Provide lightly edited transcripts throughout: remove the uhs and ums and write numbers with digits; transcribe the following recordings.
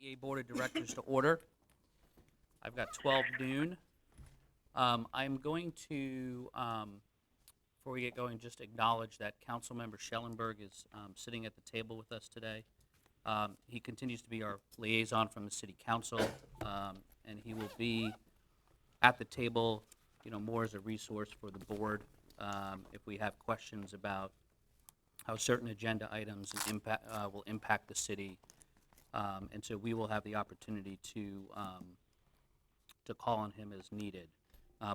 JEA Board of Directors to order. I've got 12 noon. I'm going to, before we get going, just acknowledge that Councilmember Schellenberg is sitting at the table with us today. He continues to be our liaison from the City Council, and he will be at the table, more as a resource for the board if we have questions about how certain agenda items will impact the city. And so we will have the opportunity to call on him as needed.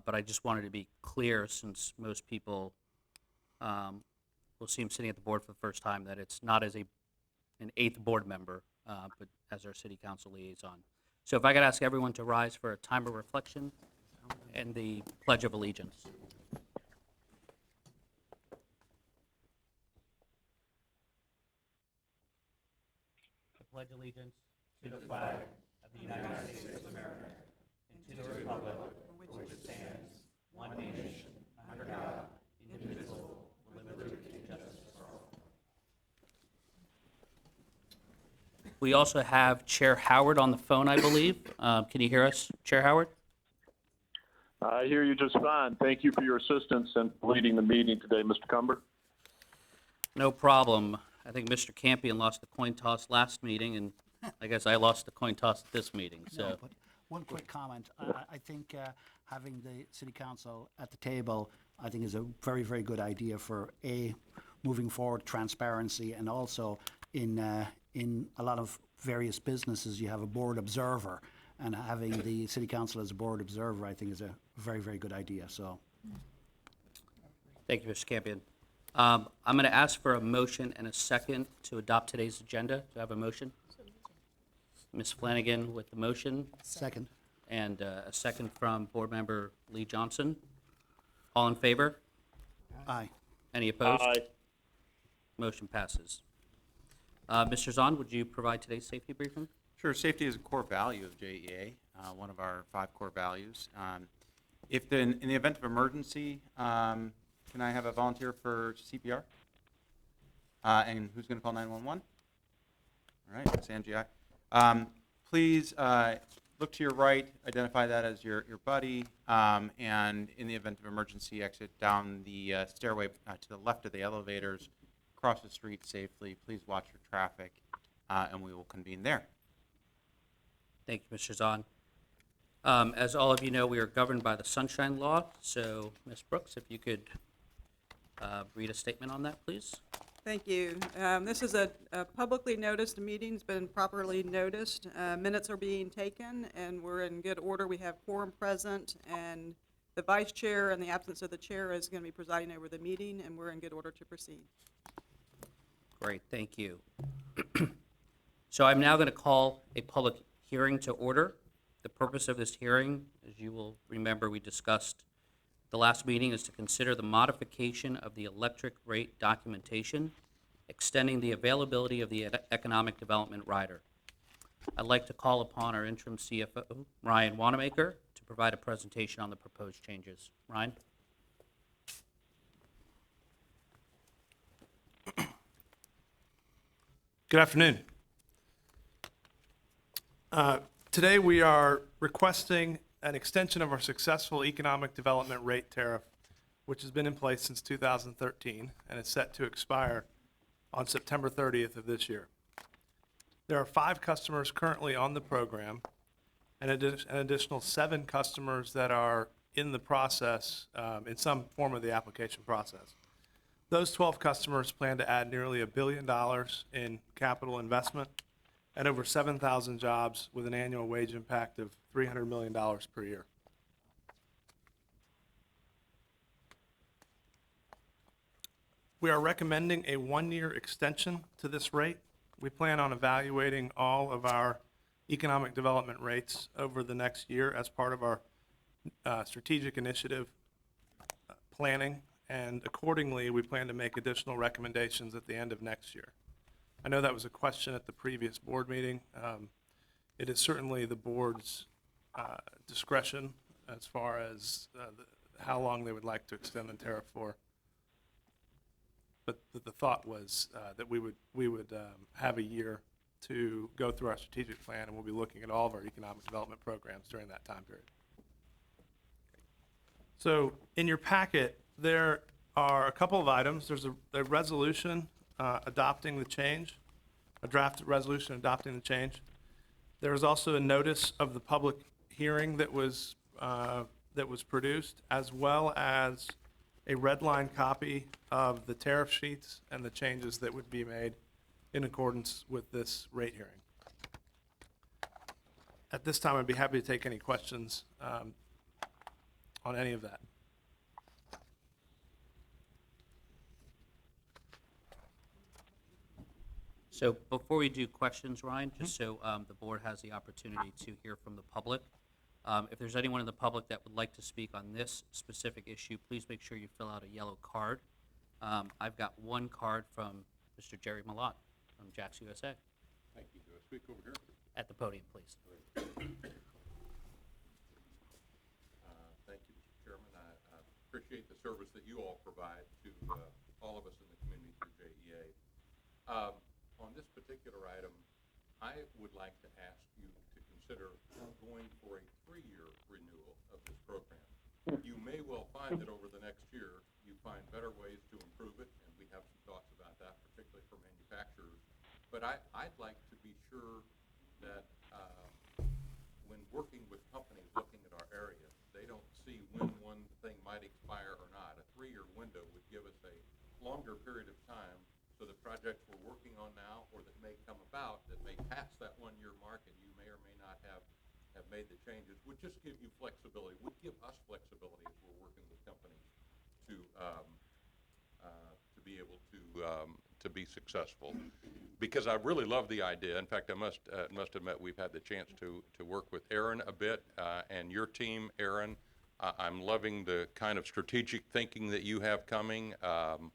But I just wanted to be clear, since most people will see him sitting at the board for the first time, that it's not as an eighth board member, but as our city council liaison. So if I could ask everyone to rise for a time of reflection and the Pledge of Allegiance. I pledge allegiance to the flag of the United States of America and to the republic for which it stands, one nation, under God, indivisible, with liberty and justice for all. We also have Chair Howard on the phone, I believe. Can you hear us, Chair Howard? I hear you just fine. Thank you for your assistance in leading the meeting today, Mr. Cumber. No problem. I think Mr. Campion lost the coin toss last meeting, and I guess I lost the coin toss at this meeting. So, No, but one quick comment. I think having the city council at the table, I think, is a very, very good idea for moving forward transparency, and also in a lot of various businesses you have a board observer, and having the city council as a board observer, I think, is a very, very good idea. So, thank you, Mr. Campion. I'm going to ask for a motion and a second to adopt today's agenda. Do I have a motion? Ms. Flanagan with the motion, second. and a second from Board Member Lee Johnson. All in favor? Aye. Any opposed? Aye. Motion passes. Mr. Zahn, would you provide today's safety briefing? Sure. Safety is a core value of JEA, one of our 5 core values. In the event of emergency, can I have a volunteer for CPR? And who's going to call 911? All right, Ms. Angie. Please look to your right, identify that as your buddy, and in the event of emergency, exit down the stairway to the left of the elevators, cross the street safely. Please watch your traffic, and we will convene there. Thank you, Mr. Zahn. As all of you know, we are governed by the Sunshine Law, so Ms. Brooks, if you could read a statement on that, please. Thank you. This is a publicly noticed meeting. It's been properly noticed. Minutes are being taken, and we're in good order. We have quorum present, and the vice chair, in the absence of the chair, is going to be presiding over the meeting, and we're in good order to proceed. Great, thank you. So I'm now going to call a public hearing to order. The purpose of this hearing, as you will remember, we discussed the last meeting, is to consider the modification of the electric rate documentation, extending the availability of the economic development rider. I'd like to call upon our interim CFO, Ryan Wanamaker, to provide a presentation on the proposed changes. Ryan? Good afternoon. Today we are requesting an extension of our successful economic development rate tariff, which has been in place since 2013 and is set to expire on September 30th of this year. There are 5 customers currently on the program, and an additional 7 customers that are in the process, in some form of the application process. Those 12 customers plan to add nearly $1 billion in capital investment and over 7,000 jobs with an annual wage impact of $300 million per year. We are recommending a 1-year extension to this rate. We plan on evaluating all of our economic development rates over the next year as part of our strategic initiative planning, and accordingly, we plan to make additional recommendations at the end of next year. I know that was a question at the previous board meeting. It is certainly the board's discretion as far as how long they would like to extend the tariff for. But the thought was that we would have a year to go through our strategic plan, and we'll be looking at all of our economic development programs during that time period. So in your packet, there are a couple of items. There's a resolution adopting the change, a draft resolution adopting the change. There is also a notice of the public hearing that was produced, as well as a red line copy of the tariff sheets and the changes that would be made in accordance with this rate hearing. At this time, I'd be happy to take any questions on any of that. So before we do questions, Ryan, just so the board has the opportunity to hear from the public, if there's anyone in the public that would like to speak on this specific issue, please make sure you fill out a yellow card. I've got one card from Mr. Jerry Malott from Jax USA. Thank you. Do I speak over here? At the podium, please. Thank you, Mr. Chairman. I appreciate the service that you all provide to all of us in the community through JEA. On this particular item, I would like to ask you to consider going for a 3-year renewal of this program. You may well find that over the next year, you find better ways to improve it, and we have some thoughts about that, particularly for manufacturers. But I'd like to be sure that when working with companies looking at our area, they don't see when one thing might expire or not. A 3-year window would give us a longer period of time, so the projects we're working on now or that may come about that may pass that 1-year mark and you may or may not have made the changes would just give you flexibility, would give us flexibility as we're working with companies to be able to be successful. Because I really love the idea. In fact, I must admit we've had the chance to work with Aaron a bit and your team, Aaron. I'm loving the kind of strategic thinking that you have coming. I'm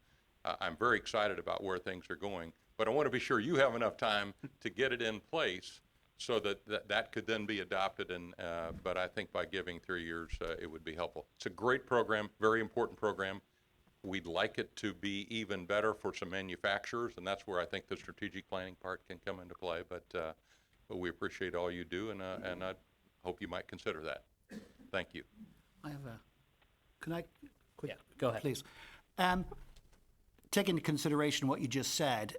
very excited about where things are going, but I want to be sure you have enough time to get it in place so that could then be adopted. And but I think by giving 3 years, it would be helpful. It's a great program, very important program. We'd like it to be even better for some manufacturers, and that's where I think the strategic planning part can come into play. But we appreciate all you do, and I hope you might consider that. Thank you. I have a, can I, quick, Yeah, go ahead. please? Take into consideration what you just said,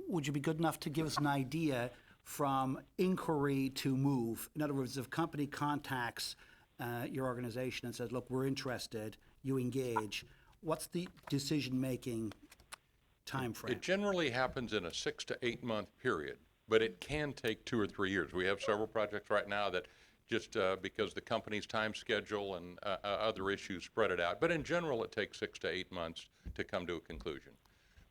would you be good enough to give us an idea from inquiry to move? In other words, if a company contacts your organization and says, look, we're interested, you engage, what's the decision-making time frame? It generally happens in a 6 to 8 month period, but it can take 2 or 3 years. We have several projects right now that just because the company's time schedule and other issues spread it out. But in general, it takes 6 to 8 months to come to a conclusion.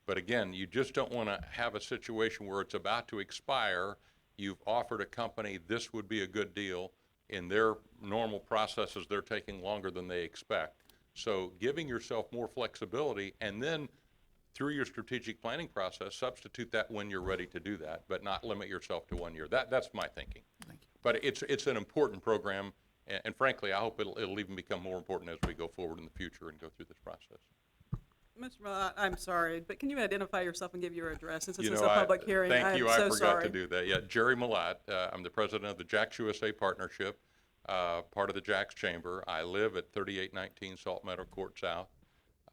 But again, you just don't want to have a situation where it's about to expire. You've offered a company this would be a good deal. In their normal processes, they're taking longer than they expect. So giving yourself more flexibility, and then through your strategic planning process, substitute that when you're ready to do that, but not limit yourself to 1 year. That's my thinking. Thank you. But it's an important program, and frankly, I hope it'll even become more important as we go forward in the future and go through this process. Mr. Malott, I'm sorry, but can you identify yourself and give your address since this You is know, a public hearing? Thank you. I'm so I forgot sorry. to do that. Yeah, Jerry Malott. I'm the president of the Jax USA Partnership, part of the Jax Chamber. I live at 3819 Salt Meadow Court South,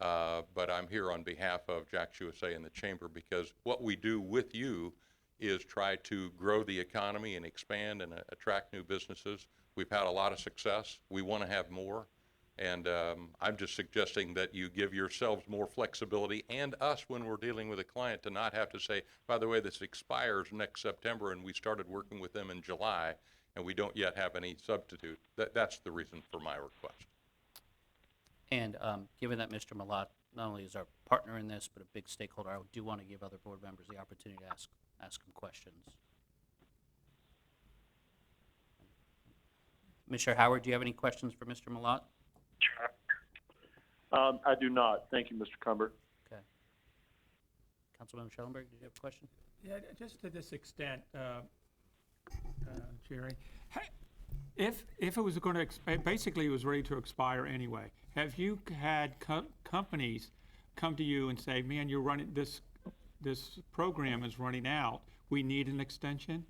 but I'm here on behalf of Jax USA and the Chamber because what we do with you is try to grow the economy and expand and attract new businesses. We've had a lot of success. We want to have more. And I'm just suggesting that you give yourselves more flexibility and us when we're dealing with a client to not have to say, by the way, this expires next September and we started working with them in July and we don't yet have any substitute. That's the reason for my request. And given that Mr. Malott not only is our partner in this, but a big stakeholder, I do want to give other board members the opportunity to ask him questions. Mr. Howard, do you have any questions for Mr. Malott? I do not. Thank you, Mr. Cumber. Okay. Councilmember Schellenberg, did you have a question? Yeah, just to this extent, Jerry, if it was going to, basically it was ready to expire anyway, have you had companies come to you and say, man, you're running, this program is running out, we need an extension?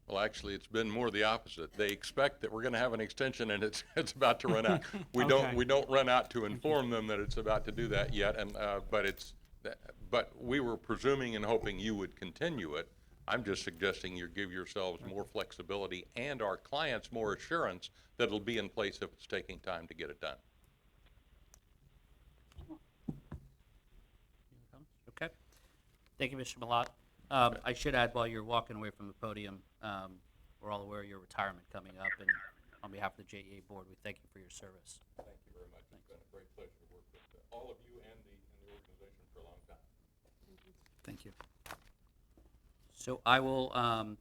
Well, actually, it's been more the opposite. They expect that we're gonna have an extension and it's about to run out. Okay. We don't run out to inform them that it's about to do that yet, and, but we were presuming and hoping you would continue it. I'm just suggesting you give yourselves more flexibility and our clients more assurance that it'll be in place if it's taking time to get it done. Okay. Thank you, Mr. Malat. I should add, while you're walking away from the podium, we're all aware of your retirement coming up, and on behalf of the JEA Board, we thank you for your service. Thank you very much. It's been a great pleasure to work with all of you and the organization for a long time. Thank you. So I will,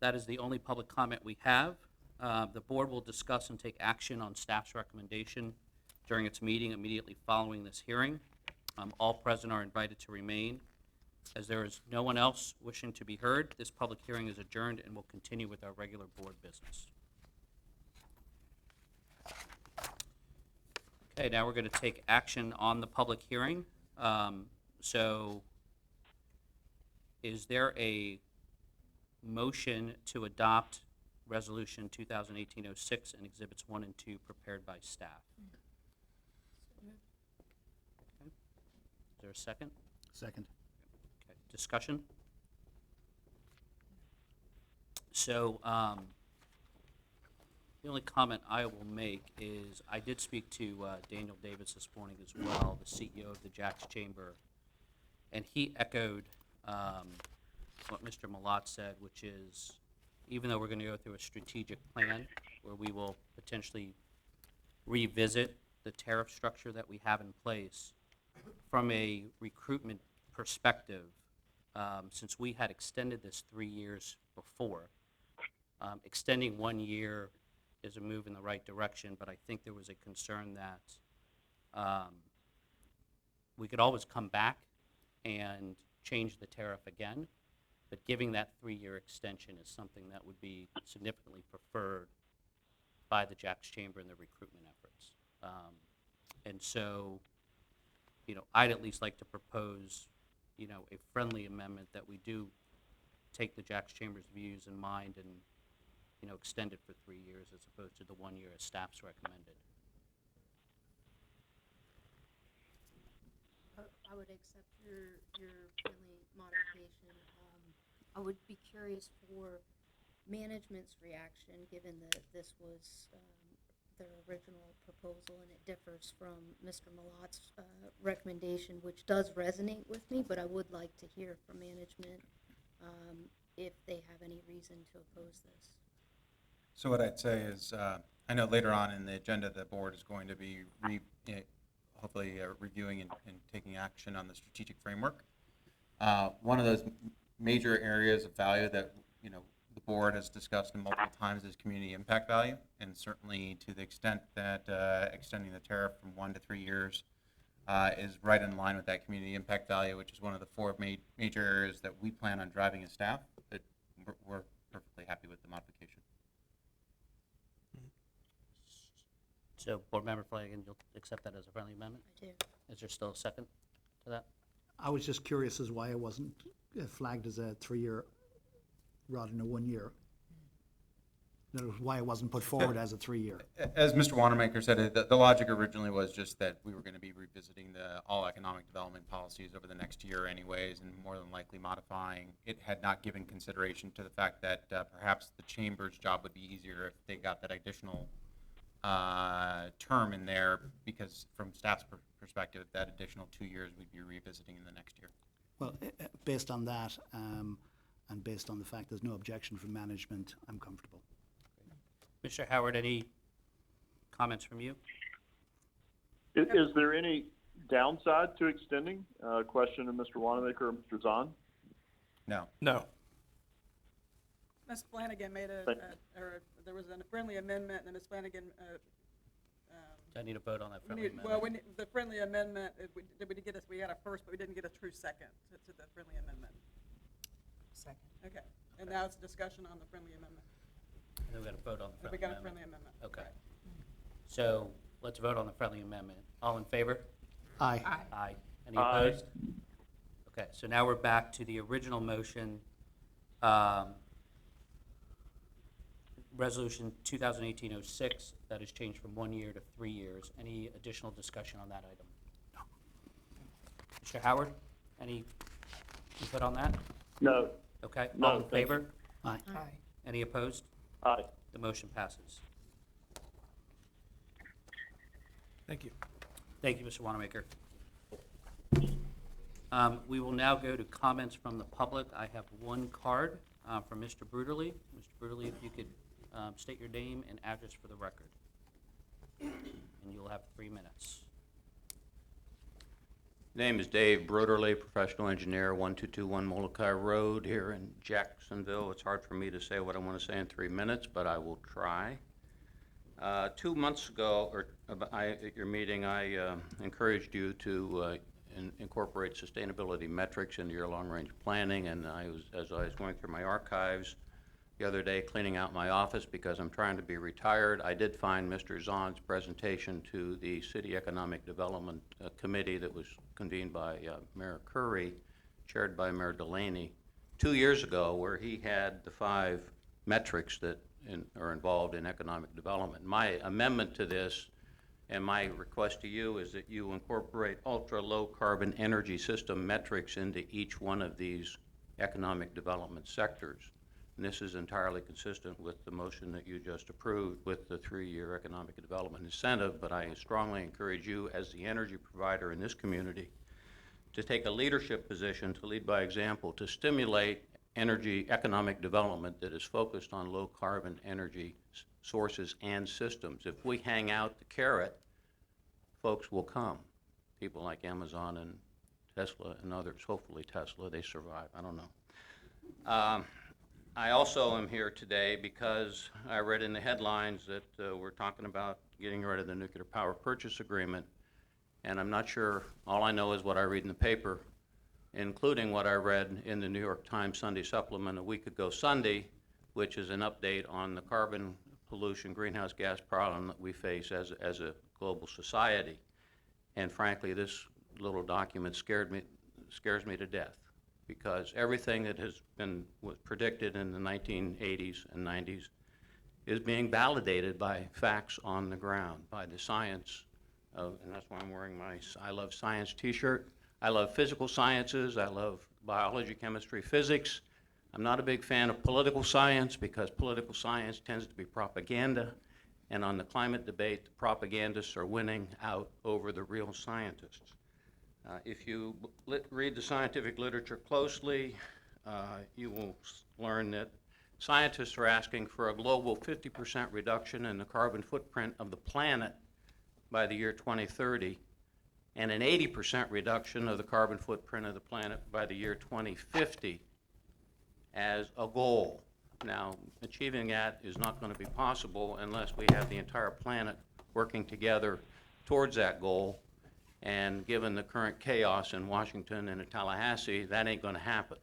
that is the only public comment we have. The board will discuss and take action on staff's recommendation during its meeting immediately following this hearing. All present are invited to remain. As there is no one else wishing to be heard, this public hearing is adjourned and will continue with our regular board business. Okay, now we're going to take action on the public hearing. So is there a motion to adopt Resolution 2018-06 and Exhibits 1 and 2 prepared by staff? Okay. Is there a second? Second. Okay, discussion? So, the only comment I will make is I did speak to Daniel Davis this morning as well, the CEO of the Jacks Chamber, and he echoed what Mr. Malat said, which is, even though we're going to go through a strategic plan where we will potentially revisit the tariff structure that we have in place, from a recruitment perspective, since we had extended this 3 years before, extending 1 year is a move in the right direction, but I think there was a concern that we could always come back and change the tariff again, but giving that 3-year extension is something that would be significantly preferred by the Jacks Chamber in their recruitment efforts. And so, you know, I'd at least like to propose, you know, a friendly amendment that we do take the Jacks Chamber's views in mind and, you know, extend it for 3 years as opposed to the 1 year as staff's recommended. I would accept your friendly modification. I would be curious for management's reaction, given that this was their original proposal and it differs from Mr. Malat's recommendation, which does resonate with me, but I would like to hear from management if they have any reason to oppose this. So what I'd say is, I know later on in the agenda, the board is going to be hopefully reviewing and taking action on the strategic framework. One of those major areas of value that, you know, the board has discussed multiple times is community impact value, and certainly to the extent that extending the tariff from 1 to 3 years is right in line with that community impact value, which is one of the 4 major areas that we plan on driving as staff, that we're perfectly happy with the modification. So, Board Member Flanagan, you'll accept that as a friendly amendment? I do. Is there still a second to that? I was just curious as why it wasn't flagged as a 3-year rather than a 1 year. That was why it wasn't put forward as a 3-year. As Mr. Wanamaker said, the logic originally was just that we were going to be revisiting all economic development policies over the next year anyways, and more than likely modifying. It had not given consideration to the fact that perhaps the chamber's job would be easier if they got that additional term in there, because from staff's perspective, that additional 2 years we'd be revisiting in the next year. Well, based on that, and based on the fact there's no objection from management, I'm comfortable. Mr. Howard, any comments from you? Is there any downside to extending? Question to Mr. Wanamaker or Mr. Zahn? No. No. Ms. Flanagan made there was a friendly amendment, and Ms. Flanagan, I need a vote on that friendly amendment. the friendly amendment, we had a first, but we didn't get a true second to the friendly amendment. Second. Okay, and now it's discussion on the friendly amendment. And then we got to vote on the We friendly got a amendment. friendly amendment. Okay. Right. So let's vote on the friendly amendment. All in favor? Aye. Aye. Any Aye. opposed? Okay, so now we're back to the original motion Resolution 2018-06, that has changed from 1 year to 3 years. Any additional discussion on that item? No. Mr. Howard, any input on that? No. Okay, No, all in thank you. favor? Aye. Any opposed? Aye. The motion passes. Thank you. Thank you, Mr. Wanamaker. We will now go to comments from the public. I have one card from Mr. Bruderly. Mr. Bruderly, if you could state your name and address for the record. And you'll have 3 minutes. Name is Dave Broderly, professional engineer, 1221 Molokai Road here in Jacksonville. It's hard for me to say what I want to say in 3 minutes, but I will try. 2 months ago, at your meeting, I encouraged you to incorporate sustainability metrics into your long-range planning, and as I was going through my archives the other day, cleaning out my office because I'm trying to be retired, I did find Mr. Zahn's presentation to the City Economic Development Committee that was convened by Mayor Curry, chaired by Mayor Delaney, 2 years ago, where he had the 5 metrics that are involved in economic development. My amendment to this and my request to you is that you incorporate ultra-low carbon energy system metrics into each one of these economic development sectors. And this is entirely consistent with the motion that you just approved with the 3-year economic development incentive, but I strongly encourage you as the energy provider in this community to take a leadership position, to lead by example, to stimulate energy economic development that is focused on low carbon energy sources and systems. If we hang out the carrot, folks will come. People like Amazon and Tesla and others, hopefully Tesla, they survive, I don't know. I also am here today because I read in the headlines that we're talking about getting rid of the nuclear power purchase agreement, and I'm not sure, all I know is what I read in the paper, including what I read in the New York Times Sunday Supplement a week ago Sunday, which is an update on the carbon pollution greenhouse gas problem that we face as a global society. And frankly, this little document scares me to death, because everything that was predicted in the 1980s and 90s is being validated by facts on the ground, by the science of, and that's why I'm wearing my I Love Science t-shirt. I love physical sciences, I love biology, chemistry, physics. I'm not a big fan of political science because political science tends to be propaganda, and on the climate debate, the propagandists are winning out over the real scientists. If you read the scientific literature closely, you will learn that scientists are asking for a global 50% reduction in the carbon footprint of the planet by the year 2030, and an 80% reduction of the carbon footprint of the planet by the year 2050 as a goal. Now, achieving that is not going to be possible unless we have the entire planet working together towards that goal. And given the current chaos in Washington and in Tallahassee, that ain't going to happen,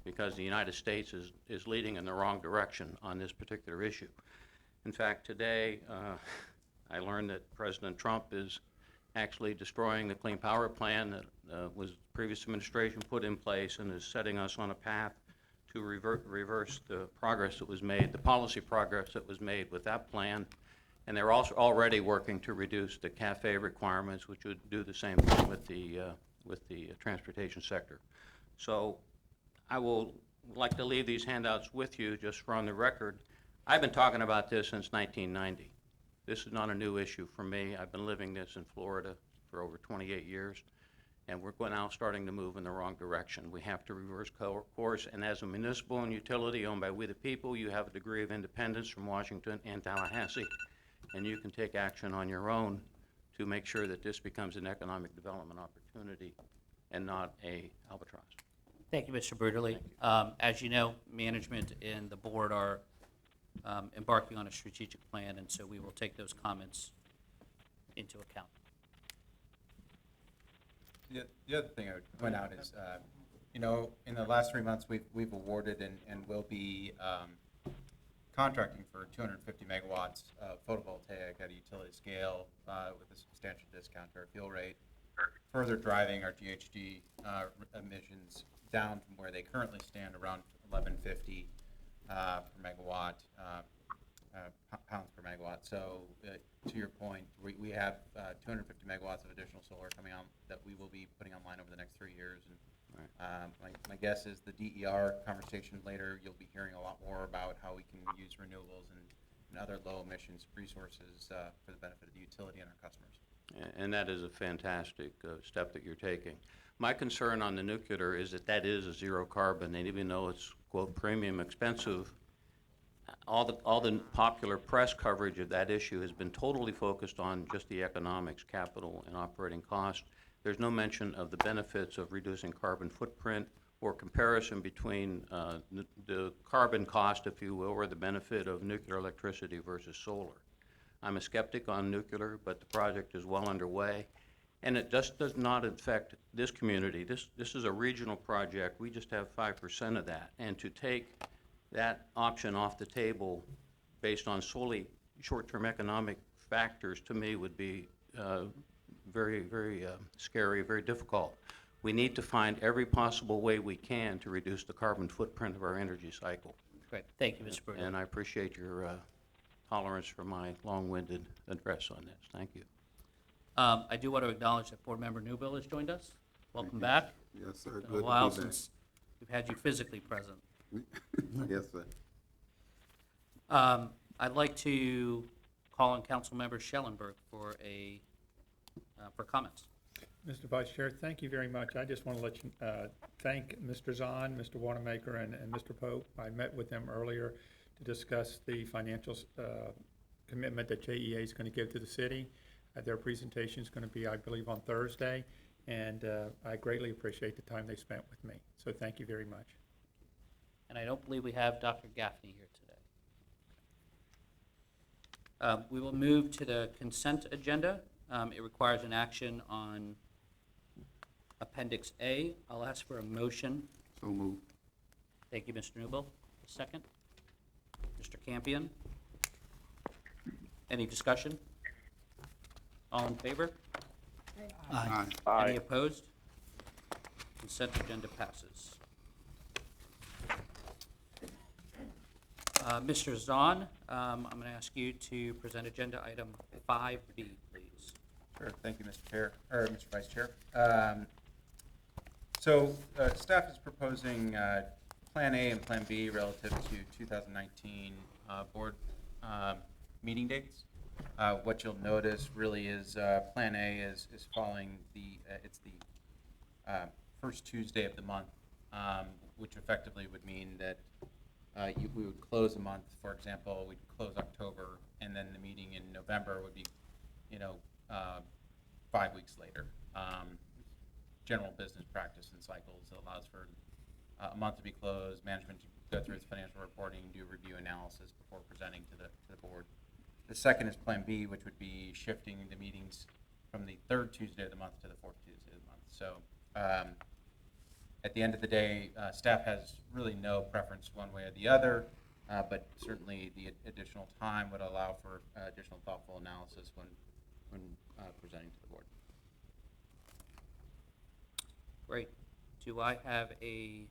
because the United States is leading in the wrong direction on this particular issue. In fact, today, I learned that President Trump is actually destroying the Clean Power Plan that was the previous administration put in place, and is setting us on a path to reverse the progress that was made, the policy progress that was made with that plan. And they're also already working to reduce the CAFE requirements, which would do the same thing with the transportation sector. So I will like to leave these handouts with you just for on the record. I've been talking about this since 1990. This is not a new issue for me. I've been living this in Florida for over 28 years, and we're now starting to move in the wrong direction. We have to reverse course, and as a municipal and utility owned by we the people, you have a degree of independence from Washington and Tallahassee, and you can take action on your own to make sure that this becomes an economic development opportunity and not a albatross. Thank you, Mr. Bruderly. As you know, management and the board are embarking on a strategic plan, and so we will take those comments into account. The other thing I would point out is, in the last 3 months, we've awarded and will be contracting for 250 megawatts of photovoltaic at a utility scale with a substantial discount to our fuel rate, further driving our GHG emissions down from where they currently stand around 1150 per megawatt. pounds per megawatt. So to your point, we have 250 megawatts of additional solar coming on that we will be putting online over the next 3 years. And my guess is the DER conversation later, you'll be hearing a lot more about how we can use renewables and other low emissions resources for the benefit of the utility and our customers. And that is a fantastic step that you're taking. My concern on the nuclear is that that is a zero carbon, and even though it's, quote, premium expensive, all the popular press coverage of that issue has been totally focused on just the economics, capital, and operating cost. There's no mention of the benefits of reducing carbon footprint or comparison between the carbon cost, if you will, or the benefit of nuclear electricity versus solar. I'm a skeptic on nuclear, but the project is well underway, and it just does not affect this community. This is a regional project. We just have 5% of that, and to take that option off the table based on solely short-term economic factors, to me, would be very, very scary, very difficult. We need to find every possible way we can to reduce the carbon footprint of our energy cycle. Great, thank you, Mr. Bruno. And I appreciate your tolerance for my long-winded address on this. Thank you. I do want to acknowledge that Board Member Newbill has joined us. Welcome back. Yes, sir. It's been a while since we've had you physically present. Yes, sir. I'd like to call on Councilmember Schellenberg for for comments. Mr. Vice Chair, thank you very much. I just want to let you thank Mr. Zahn, Mr. Wanamaker, and Mr. Pope. I met with them earlier to discuss the financial commitment that JEA is going to give to the city. Their presentation is going to be, I believe, on Thursday, and I greatly appreciate the time they spent with me. So thank you very much. And I don't believe we have Dr. Gaffney here today. We will move to the consent agenda. It requires an action on Appendix A. I'll ask for a motion. So moved. Thank you, Mr. Newbill. A second. Mr. Campion. Any discussion? All in favor? Aye. Any opposed? Consent agenda passes. Mr. Zahn, I'm going to ask you to present agenda item 5B, please. Sure, thank you, Mr. Chair, or Mr. Vice Chair. Staff is proposing Plan A and Plan B relative to 2019 board meeting dates. What you'll notice really is Plan A is following it's the first Tuesday of the month, which effectively would mean that we would close a month. For example, we'd close October, and then the meeting in November would be, 5 weeks later. General business practice and cycles allows for a month to be closed, management to go through its financial reporting, do review analysis before presenting to the board. The second is Plan B, which would be shifting the meetings from the third Tuesday of the month to the fourth Tuesday of the month. So at the end of the day, staff has really no preference one way or the other, but certainly the additional time would allow for additional thoughtful analysis when presenting to the board. Great. Do I have a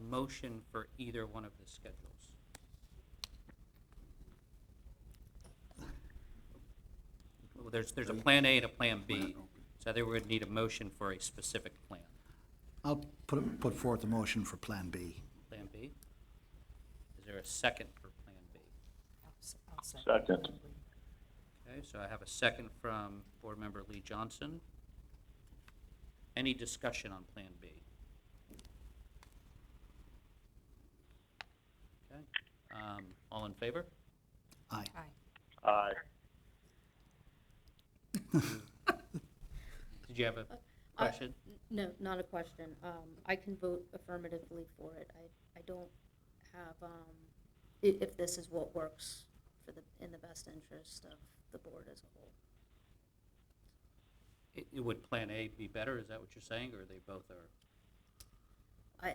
motion for either one of the schedules? Well, there's a Plan A and a Plan B, so I think we're going to need a motion for a specific plan. I'll put forth a motion for Plan B. Plan B? Is there a second for Plan B? Second. Okay, so I have a second from Board Member Lee Johnson. Any discussion on Plan B? Okay, all in favor? Aye. Aye. Did you have a question? No, not a question. I can vote affirmatively for it. I don't have, if this is what works for in the best interest of the board as a whole. Would Plan A be better? Is that what you're saying, or they both are?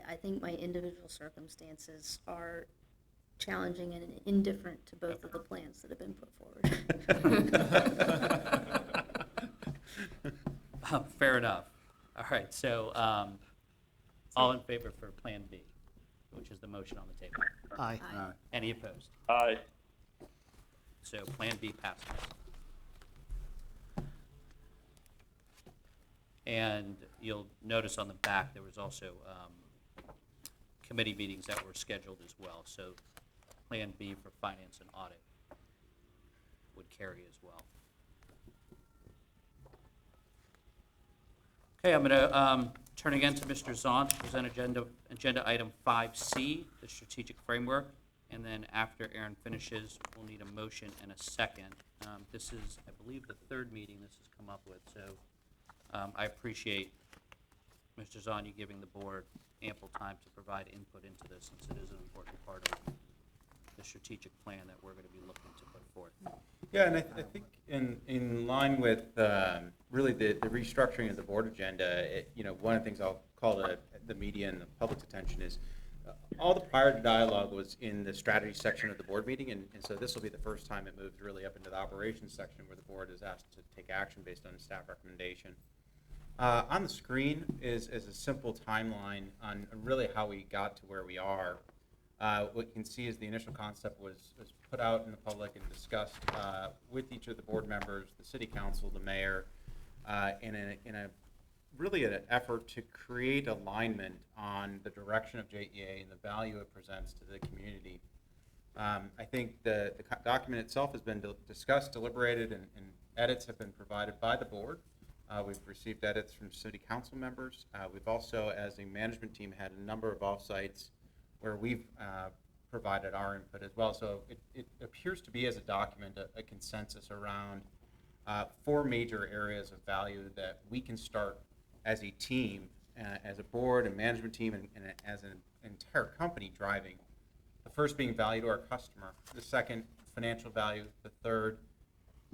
I think my individual circumstances are challenging and indifferent to both of the plans that have been put forward. Fair enough. All right, so all in favor for Plan B, which is the motion on the table. Aye. Aye. Any opposed? Aye. So Plan B passes. And you'll notice on the back, there was also committee meetings that were scheduled as well. So Plan B for Finance and Audit would carry as well. Okay, I'm going to turn again to Mr. Zahn to present agenda item 5C, the strategic framework. And then after Aaron finishes, we'll need a motion and a second. This is, I believe, the third meeting this has come up with, so I appreciate, Mr. Zahn, you giving the board ample time to provide input into this, since it is an important part of the strategic plan that we're going to be looking to put forth. Yeah, and I think in line with really the restructuring of the board agenda, one of the things I'll call the media and the public's attention is all the prior dialogue was in the strategy section of the board meeting, and so this will be the first time it moves really up into the operations section where the board is asked to take action based on staff recommendation. On the screen is a simple timeline on really how we got to where we are. What you can see is the initial concept was put out in the public and discussed with each of the board members, the city council, the mayor, in a really an effort to create alignment on the direction of JEA and the value it presents to the community. I think the document itself has been discussed, deliberated, and edits have been provided by the board. We've received edits from city council members. We've also, as a management team, had a number of offsites where we've provided our input as well. So it appears to be, as a document, a consensus around 4 major areas of value that we can start as a team, as a board and management team, and as an entire company driving. The first being value to our customer. The second, financial value. The third,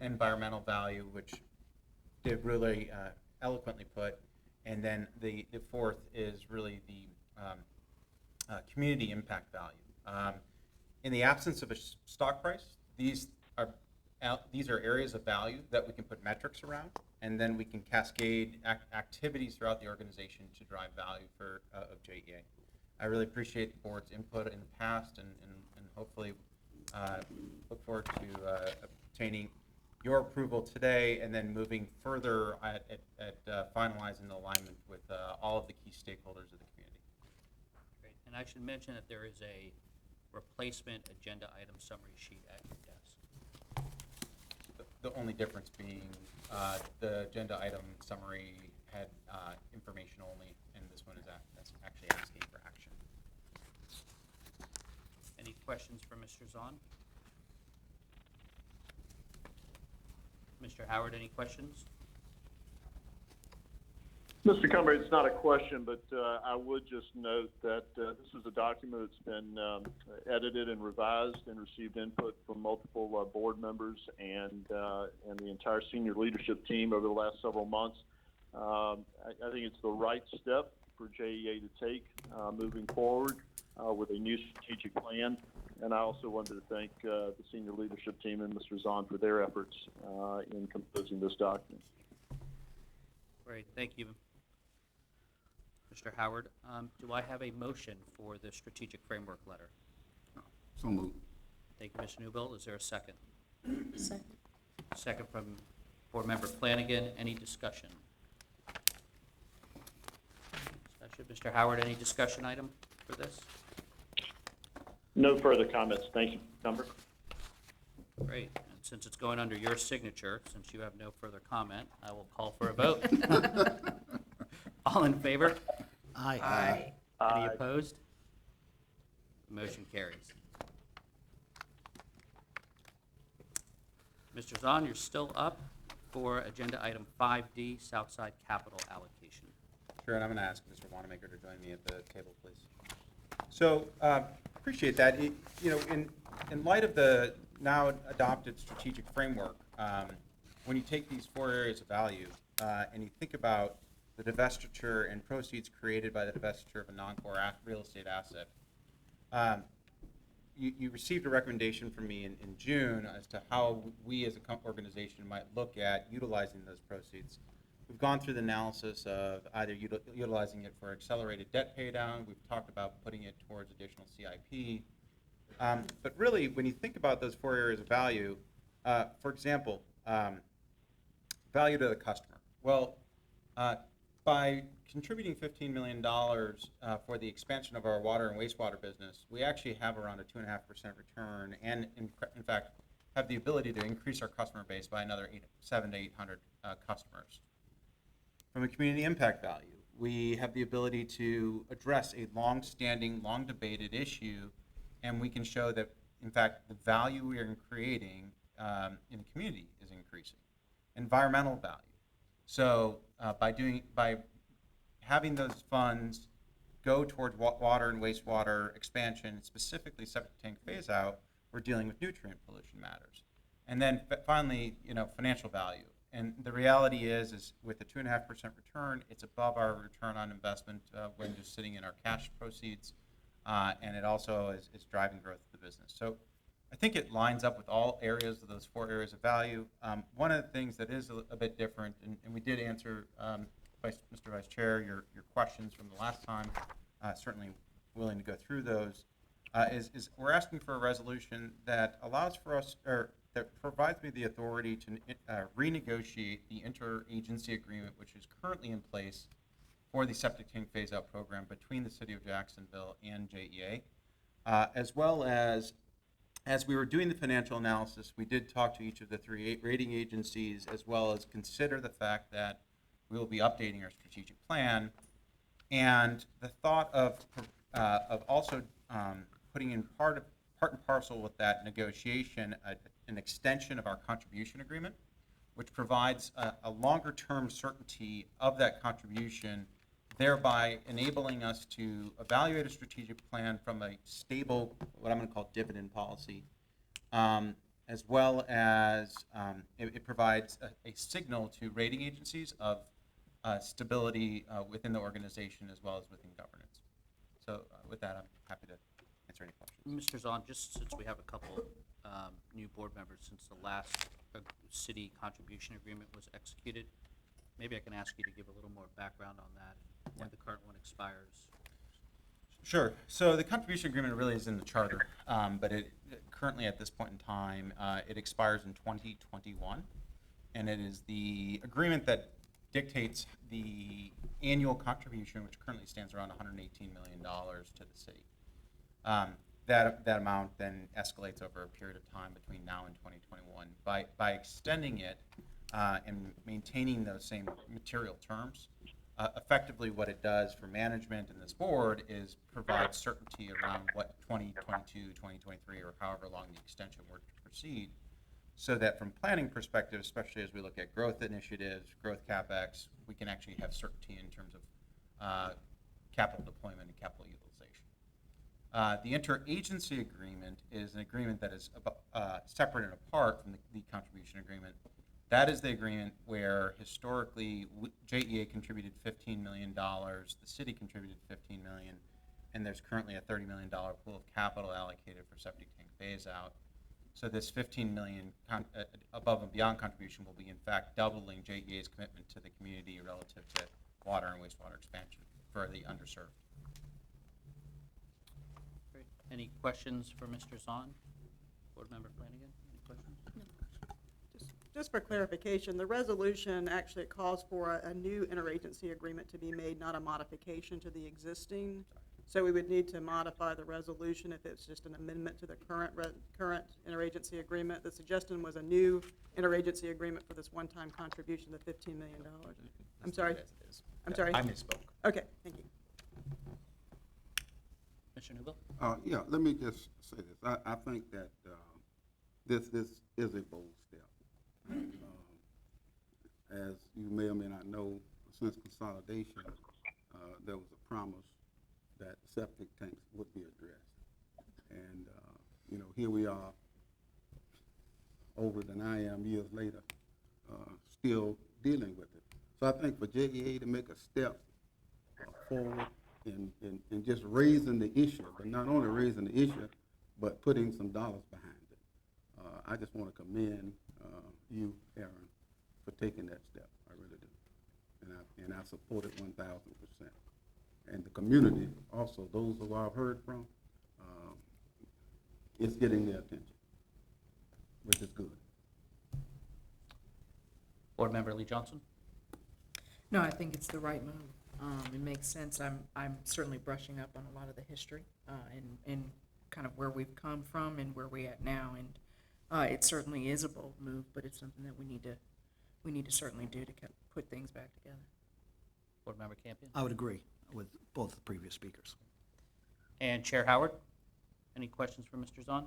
environmental value, which Dave really eloquently put. And then the fourth is really the community impact value. In the absence of a stock price, these are areas of value that we can put metrics around, and then we can cascade activities throughout the organization to drive value of JEA. I really appreciate the board's input in the past, and hopefully look forward to obtaining your approval today, and then moving further at finalizing the alignment with all of the key stakeholders of the community. Great. And I should mention that there is a replacement agenda item summary sheet at your desk. The only difference being the agenda item summary had information only, and this one is that's actually asking for action. Any questions for Mr. Zahn? Mr. Howard, any questions? Mr. Cumber, it's not a question, but I would just note that this is a document that's been edited and revised and received input from multiple board members and the entire senior leadership team over the last several months. I think it's the right step for JEA to take moving forward with a new strategic plan. And I also wanted to thank the senior leadership team and Mr. Zahn for their efforts in composing this document. Great, thank you, Mr. Howard. Do I have a motion for the strategic framework letter? So moved. Thank you, Mr. Newbill. Is there a second? Second. Second from Board Member Flanagan. Any discussion? Mr. Howard, any discussion item for this? No further comments. Thank you, Cumber. Great. And since it's going under your signature, since you have no further comment, I will call for a vote. All in favor? Aye. Any opposed? Motion carries. Mr. Zahn, you're still up for agenda item 5D, Southside Capital Allocation. Sure, and I'm going to ask Mr. Wanamaker to join me at the table, please. So, appreciate that. In light of the now adopted strategic framework, when you take these 4 areas of value and you think about the divestiture and proceeds created by the divestiture of a non-core real estate asset, you received a recommendation from me in June as to how we as a organization might look at utilizing those proceeds. We've gone through the analysis of either utilizing it for accelerated debt pay down. We've talked about putting it towards additional CIP. But really, when you think about those 4 areas of value, for example, value to the customer. Well, by contributing $15 million for the expansion of our water and wastewater business, we actually have around a 2.5% return, and in fact, have the ability to increase our customer base by another 700 to 800 customers. From a community impact value, we have the ability to address a long-standing, long-debated issue, and we can show that, in fact, the value we are creating in the community is increasing. Environmental value. So by having those funds go towards water and wastewater expansion, specifically septic tank phase out, we're dealing with nutrient pollution matters. And then finally, financial value. And the reality is with the 2.5% return, it's above our return on investment when just sitting in our cash proceeds, and it also is driving growth of the business. So I think it lines up with all areas of those 4 areas of value. One of the things that is a bit different, and we did answer, Mr. Vice Chair, your questions from the last time, certainly willing to go through those, is we're asking for a resolution that allows for us, or that provides me the authority to renegotiate the interagency agreement, which is currently in place for the septic tank phase-out program between the City of Jacksonville and JEA, as well as we were doing the financial analysis, we did talk to each of the 3 rating agencies, as well as consider the fact that we will be updating our strategic plan, and the thought of also putting in part and parcel with that negotiation an extension of our contribution agreement, which provides a longer-term certainty of that contribution, thereby enabling us to evaluate a strategic plan from a stable, what I'm going to call dividend policy, as well as it provides a signal to rating agencies of stability within the organization as well as within governance. So with that, I'm happy to answer any questions. Mr. Zahn, just since we have a couple new board members since the last city contribution agreement was executed, maybe I can ask you to give a little more background on that, when the current one expires. Sure. So the contribution agreement really is in the charter, but it currently at this point in time, it expires in 2021, and it is the agreement that dictates the annual contribution, which currently stands around $118 million to the city. That amount then escalates over a period of time between now and 2021. By extending it and maintaining those same material terms, effectively what it does for management and this board is provide certainty around what 2022, 2023, or however long the extension were to proceed, so that from planning perspective, especially as we look at growth initiatives, growth CapEx, we can actually have certainty in terms of capital deployment and capital utilization. The interagency agreement is an agreement that is separate and apart from the contribution agreement. That is the agreement where historically JEA contributed $15 million, the city contributed $15 million, and there's currently a $30 million pool of capital allocated for septic tank phase out. So this $15 million above and beyond contribution will be in fact doubling JEA's commitment to the community relative to water and wastewater expansion for the underserved. Great. Any questions for Mr. Zahn? Board Member Flanagan, any questions? Just for clarification, the resolution actually calls for a new interagency agreement to be made, not a modification to the existing. So we would need to modify the resolution if it's just an amendment to the current interagency agreement. The suggestion was a new interagency agreement for this one-time contribution of $15 million. I'm sorry. I'm sorry. I misspoke. Okay, thank you. Mr. Newbill? Yeah, let me just say this. I think that this is a bold step. As you may or may not know, since consolidation, there was a promise that septic tanks would be addressed. And, here we are, older than I am, years later, still dealing with it. So I think for JEA to make a step forward in just raising the issue, but not only raising the issue, but putting some dollars behind it. I just want to commend you, Aaron, for taking that step. I really do. And I support it 1,000%. And the community also, those who I've heard from, it's getting their attention, which is good. Board Member Lee Johnson? No, I think it's the right move. It makes sense. I'm certainly brushing up on a lot of the history, and kind of where we've come from and where we're at now. And it certainly is a bold move, but it's something that we need to certainly do to put things back together. Board Member Campion? I would agree with both the previous speakers. And Chair Howard? Any questions for Mr. Zahn?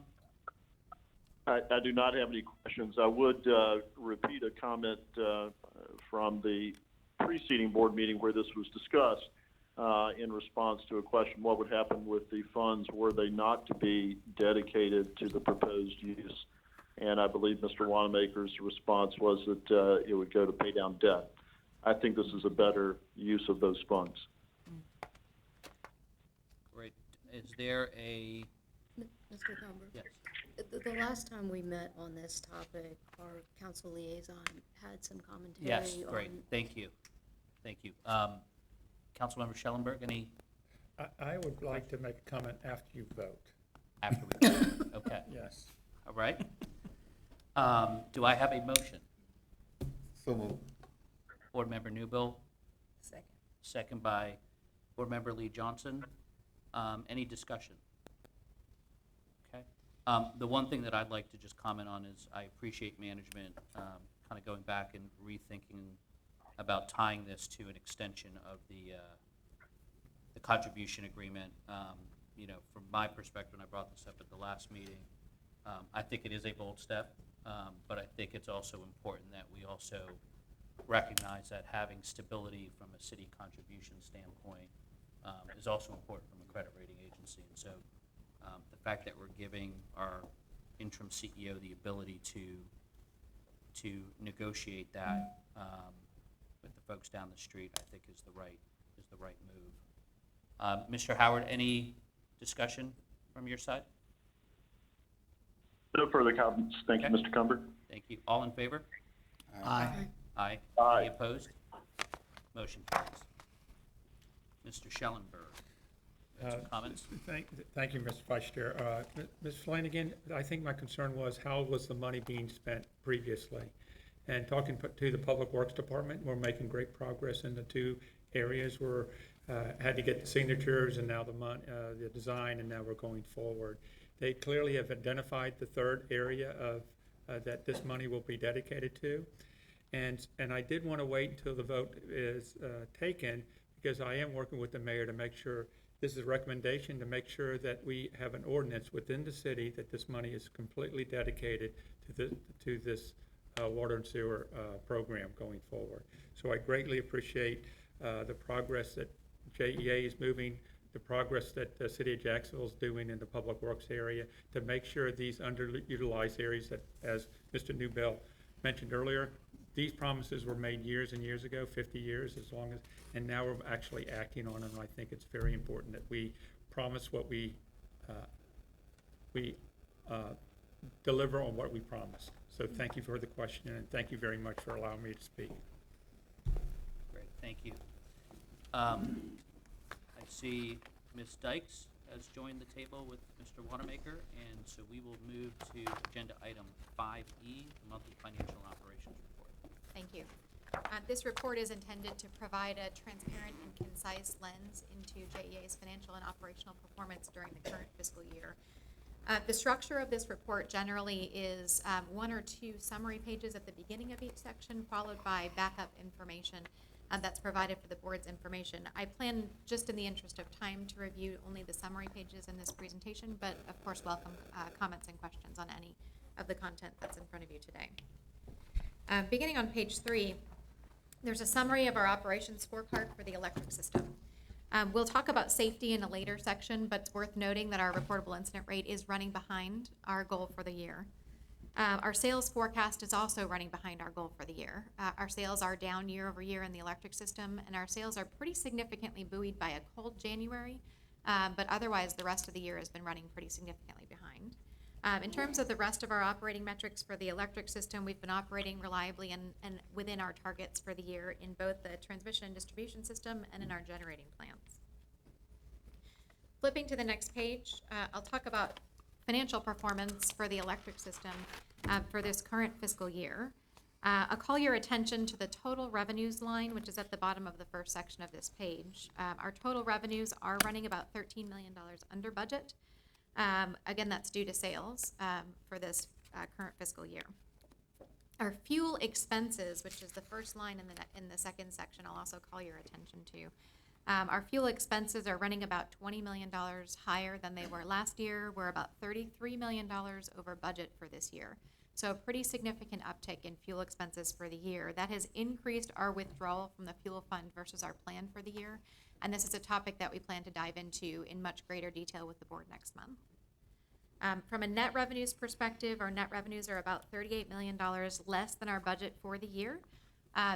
I do not have any questions. I would repeat a comment from the preceding board meeting where this was discussed in response to a question, what would happen with the funds were they not to be dedicated to the proposed use? And I believe Mr. Wanamaker's response was that it would go to pay down debt. I think this is a better use of those funds. Great. Is there a, Mr. Cumber? yes, The last time we met on this topic, our council liaison had some commentary yes, on. great, thank you. Thank you. Councilmember Schellenberg, any, I would like to make a comment after you vote. after we, okay, Yes. all right. Do I have a motion? So moved. Board Member Newbill, Second. second by Board Member Lee Johnson. Any discussion? Okay. The one thing that I'd like to just comment on is I appreciate management kind of going back and rethinking about tying this to an extension of the contribution agreement. You know, from my perspective, when I brought this up at the last meeting, I think it is a bold step, but I think it's also important that we also recognize that having stability from a city contribution standpoint is also important from a credit rating agency. And so the fact that we're giving our interim CEO the ability to negotiate that with the folks down the street, I think is the right move. Mr. Howard, any discussion from your side? No further comments. Thank you, Okay. Mr. Cumber. Thank you. All in favor? Aye. Aye. Aye. Any opposed? Motion carries. Mr. Schellenberg, you have some comments? Thank you, Mr. Vice Chair. Ms. Flanagan, I think my concern was how was the money being spent previously? And talking to the Public Works Department, we're making great progress in the two areas where had to get the signatures and now the design, and now we're going forward. They clearly have identified the third area of that this money will be dedicated to. And I did want to wait until the vote is taken, because I am working with the mayor to make sure, this is a recommendation to make sure that we have an ordinance within the city that this money is completely dedicated to this water and sewer program going forward. So I greatly appreciate the progress that JEA is moving, the progress that the city of Jacksonville is doing in the public works area to make sure these underutilized areas that, as Mr. Newbell mentioned earlier, these promises were made years and years ago, 50 years, and now we're actually acting on them. I think it's very important that we promise what we deliver on what we promise. So thank you for the question, and thank you very much for allowing me to speak. Great, thank you. I see Ms. Dykes has joined the table with Mr. Wanamaker, and so we will move to agenda item 5E, the monthly financial operations report. Thank you. This report is intended to provide a transparent and concise lens into JEA's financial and operational performance during the current fiscal year. The structure of this report generally is one or two summary pages at the beginning of each section, followed by backup information that's provided for the board's information. I plan, just in the interest of time, to review only the summary pages in this presentation, but of course welcome comments and questions on any of the content that's in front of you today. Beginning on page 3, there's a summary of our operations scorecard for the electric system. We'll talk about safety in a later section, but it's worth noting that our reportable incident rate is running behind our goal for the year. Our sales forecast is also running behind our goal for the year. Our sales are down year over year in the electric system, and our sales are pretty significantly buoyed by a cold January, but otherwise the rest of the year has been running pretty significantly behind. In terms of the rest of our operating metrics for the electric system, we've been operating reliably and within our targets for the year in both the transmission and distribution system and in our generating plants. Flipping to the next page, I'll talk about financial performance for the electric system for this current fiscal year. I'll call your attention to the total revenues line, which is at the bottom of the first section of this page. Our total revenues are running about $13 million under budget. Again, that's due to sales for this current fiscal year. Our fuel expenses, which is the first line in the second section, I'll also call your attention to. Our fuel expenses are running about $20 million higher than they were last year. We're about $33 million over budget for this year. So a pretty significant uptick in fuel expenses for the year. That has increased our withdrawal from the fuel fund versus our plan for the year. And this is a topic that we plan to dive into in much greater detail with the board next month. From a net revenues perspective, our net revenues are about $38 million less than our budget for the year.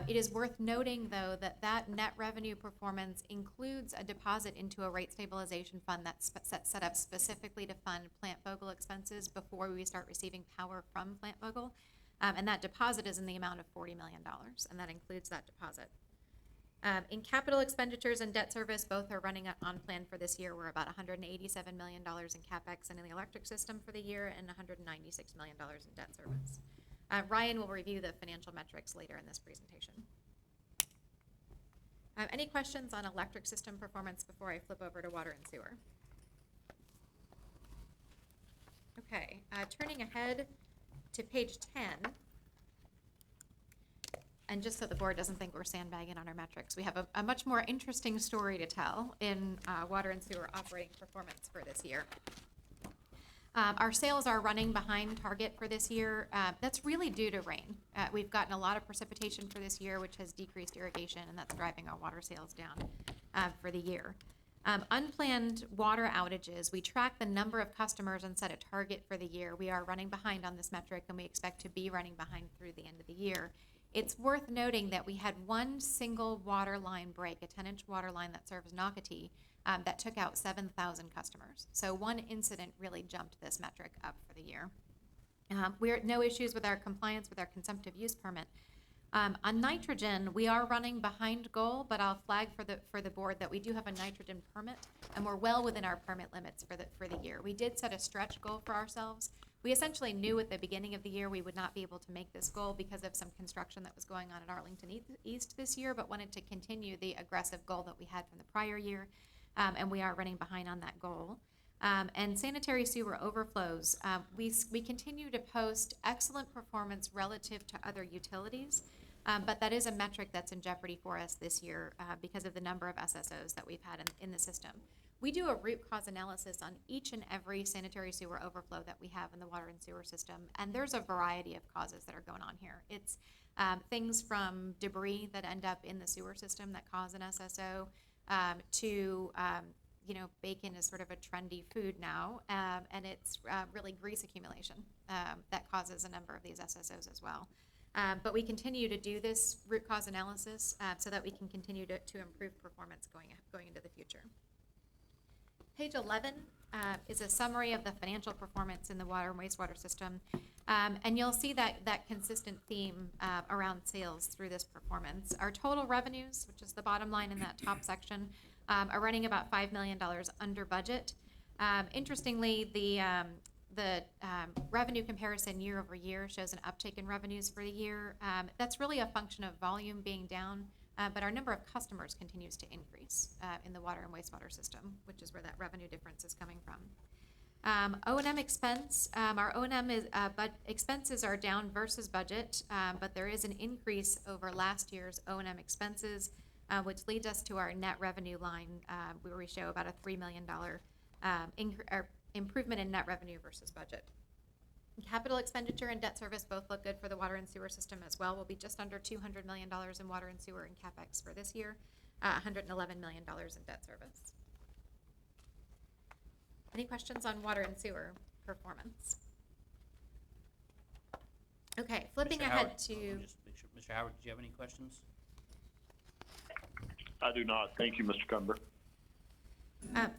It is worth noting, though, that net revenue performance includes a deposit into a rate stabilization fund that's set up specifically to fund Plant Vogtle expenses before we start receiving power from Plant Vogtle. And that deposit is in the amount of $40 million, and that includes that deposit. In capital expenditures and debt service, both are running on plan for this year. We're about $187 million in CapEx and in the electric system for the year, and $196 million in debt service. Ryan will review the financial metrics later in this presentation. Any questions on electric system performance before I flip over to water and sewer? Okay, turning ahead to page 10. And just so the board doesn't think we're sandbagging on our metrics, we have a much more interesting story to tell in water and sewer operating performance for this year. Our sales are running behind target for this year. That's really due to rain. We've gotten a lot of precipitation for this year, which has decreased irrigation, and that's driving our water sales down for the year. Unplanned water outages, we track the number of customers and set a target for the year. We are running behind on this metric, and we expect to be running behind through the end of the year. It's worth noting that we had one single water line break, a 10-inch water line that serves Nocatee, that took out 7,000 customers. So one incident really jumped this metric up for the year. We are no issues with our compliance with our consumptive use permit. On nitrogen, we are running behind goal, but I'll flag for the board that we do have a nitrogen permit, and we're well within our permit limits for the year. We did set a stretch goal for ourselves. We essentially knew at the beginning of the year we would not be able to make this goal because of some construction that was going on at Arlington East this year, but wanted to continue the aggressive goal that we had from the prior year, and we are running behind on that goal. And sanitary sewer overflows, we continue to post excellent performance relative to other utilities, but that is a metric that's in jeopardy for us this year because of the number of SSOs that we've had in the system. We do a root cause analysis on each and every sanitary sewer overflow that we have in the water and sewer system, and there's a variety of causes that are going on here. It's things from debris that end up in the sewer system that cause an SSO to bacon is sort of a trendy food now, and it's really grease accumulation that causes a number of these SSOs as well. But we continue to do this root cause analysis so that we can continue to improve performance going into the future. Page 11 is a summary of the financial performance in the water and wastewater system. And you'll see that consistent theme around sales through this performance. Our total revenues, which is the bottom line in that top section, are running about $5 million under budget. Interestingly, the revenue comparison year over year shows an uptick in revenues for the year. That's really a function of volume being down, but our number of customers continues to increase in the water and wastewater system, which is where that revenue difference is coming from. O&M expense, our O&M expenses are down versus budget, but there is an increase over last year's O&M expenses, which leads us to our net revenue line, where we show about a $3 million improvement in net revenue versus budget. Capital expenditure and debt service both look good for the water and sewer system as well. We'll be just under $200 million in water and sewer and CapEx for this year, $111 million in debt service. Any questions on water and sewer performance? Okay, flipping Mr. ahead Howard, to... just make sure, Mr. Howard, do you have any questions? I do not. Thank you, Mr. Cumber.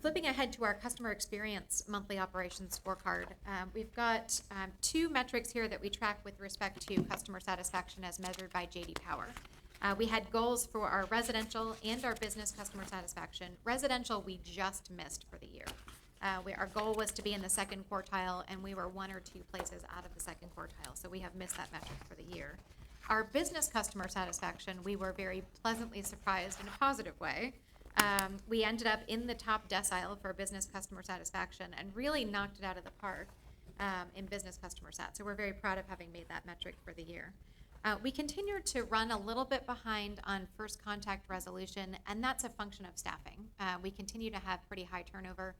Flipping ahead to our customer experience monthly operations scorecard, we've got two metrics here that we track with respect to customer satisfaction as measured by JEA Tower. We had goals for our residential and our business customer satisfaction. Residential, we just missed for the year. Our goal was to be in the second quartile, and we were 1 or 2 places out of the second quartile, so we have missed that metric for the year. Our business customer satisfaction, we were very pleasantly surprised in a positive way. We ended up in the top decile for business customer satisfaction and really knocked it out of the park in business customer sat. So we're very proud of having made that metric for the year. We continued to run a little bit behind on first contact resolution, and that's a function of staffing. We continue to have pretty high turnover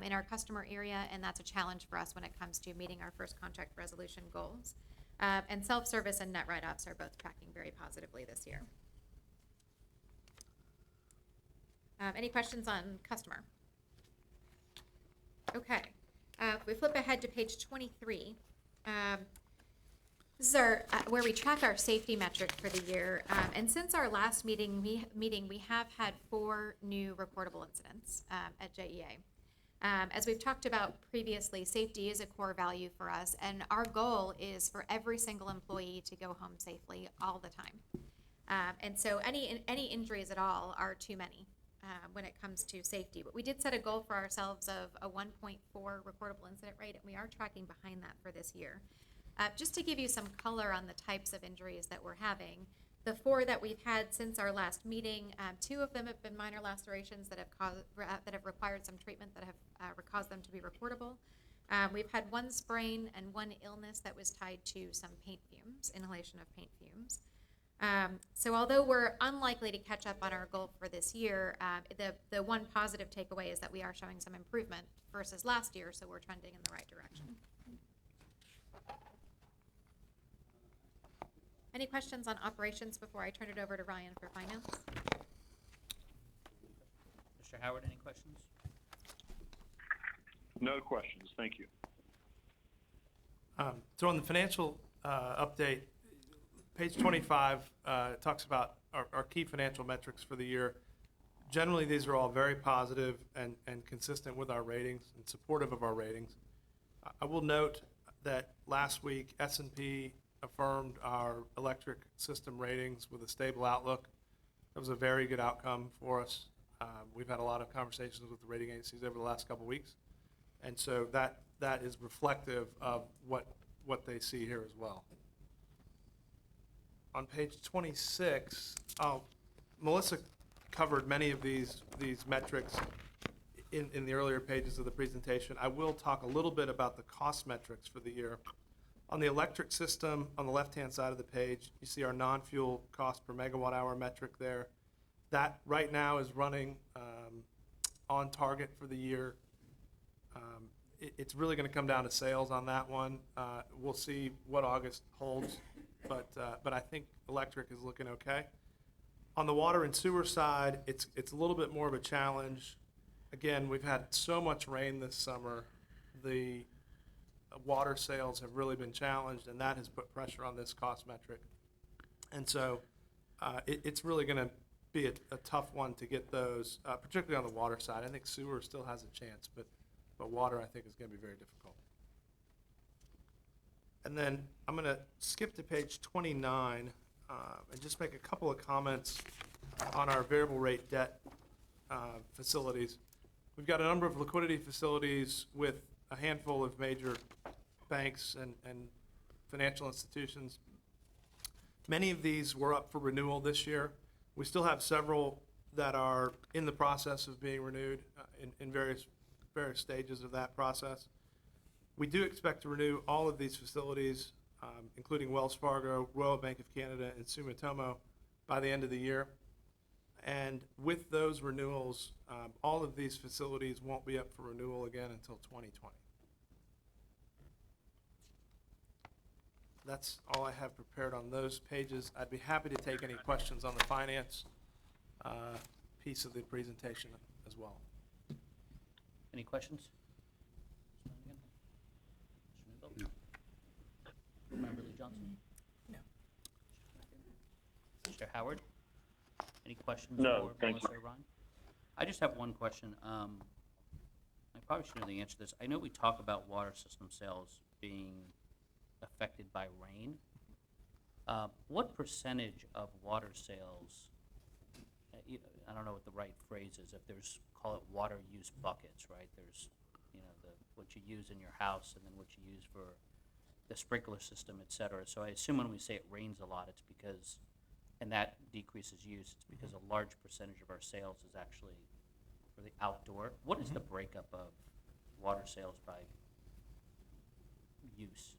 in our customer area, and that's a challenge for us when it comes to meeting our first contact resolution goals. And self-service and net write-offs are both tracking very positively this year. Any questions on customer? Okay. If we flip ahead to page 23, this is our where we track our safety metric for the year. And since our last meeting, we have had 4 new reportable incidents at JEA. As we've talked about previously, safety is a core value for us, and our goal is for every single employee to go home safely all the time. And so any injuries at all are too many when it comes to safety. But we did set a goal for ourselves of a 1.4 recordable incident rate, and we are tracking behind that for this year. Just to give you some color on the types of injuries that we're having, the 4 that we've had since our last meeting, 2 of them have been minor lacerations that have required some treatment that have caused them to be reportable. We've had 1 sprain and 1 illness that was tied to some paint fumes, inhalation of paint fumes. So although we're unlikely to catch up on our goal for this year, the one positive takeaway is that we are showing some improvement versus last year, so we're trending in the right direction. Any questions on operations before I turn it over to Ryan for finance? Mr. Howard, any questions? No questions, thank you. So on the financial update, page 25 talks about our key financial metrics for the year. Generally, these are all very positive and consistent with our ratings and supportive of our ratings. I will note that last week S&P affirmed our electric system ratings with a stable outlook. That was a very good outcome for us. We've had a lot of conversations with the rating agencies over the last couple weeks, and so that is reflective of what they see here as well. On page 26, Melissa covered many of these metrics in the earlier pages of the presentation. I will talk a little bit about the cost metrics for the year. On the electric system, on the left-hand side of the page, you see our non-fuel cost per megawatt hour metric there. That right now is running on target for the year. It's really going to come down to sales on that one. We'll see what August holds, but I think electric is looking okay. On the water and sewer side, it's a little bit more of a challenge. Again, we've had so much rain this summer. The water sales have really been challenged, and that has put pressure on this cost metric. And so it's really going to be a tough one to get those, particularly on the water side. I think sewer still has a chance, but water I think is going to be very difficult. And then I'm going to skip to page 29 and just make a couple of comments on our variable rate debt facilities. We've got a number of liquidity facilities with a handful of major banks and financial institutions. Many of these were up for renewal this year. We still have several that are in the process of being renewed in various stages of that process. We do expect to renew all of these facilities, including Wells Fargo, Royal Bank of Canada, and Sumitomo, by the end of the year. And with those renewals, all of these facilities won't be up for renewal again until 2020. That's all I have prepared on those pages. I'd be happy to take any questions on the finance piece of the presentation as well. Any questions? No. Member Lee Johnson? No. Mr. Howard? Any questions No, for thank Melissa or Ryan? I just have one question. I probably should know the answer to this. I know we talk about water system sales being affected by rain. What percentage of water sales, I don't know what the right phrase is, if there's, call it water use buckets, right? There's you know, what you use in your house and then what you use for the sprinkler system, et cetera. So I assume when we say it rains a lot, it's because, and that decreases use, it's because a large percentage of our sales is actually for the outdoor. What is the breakup of water sales by use?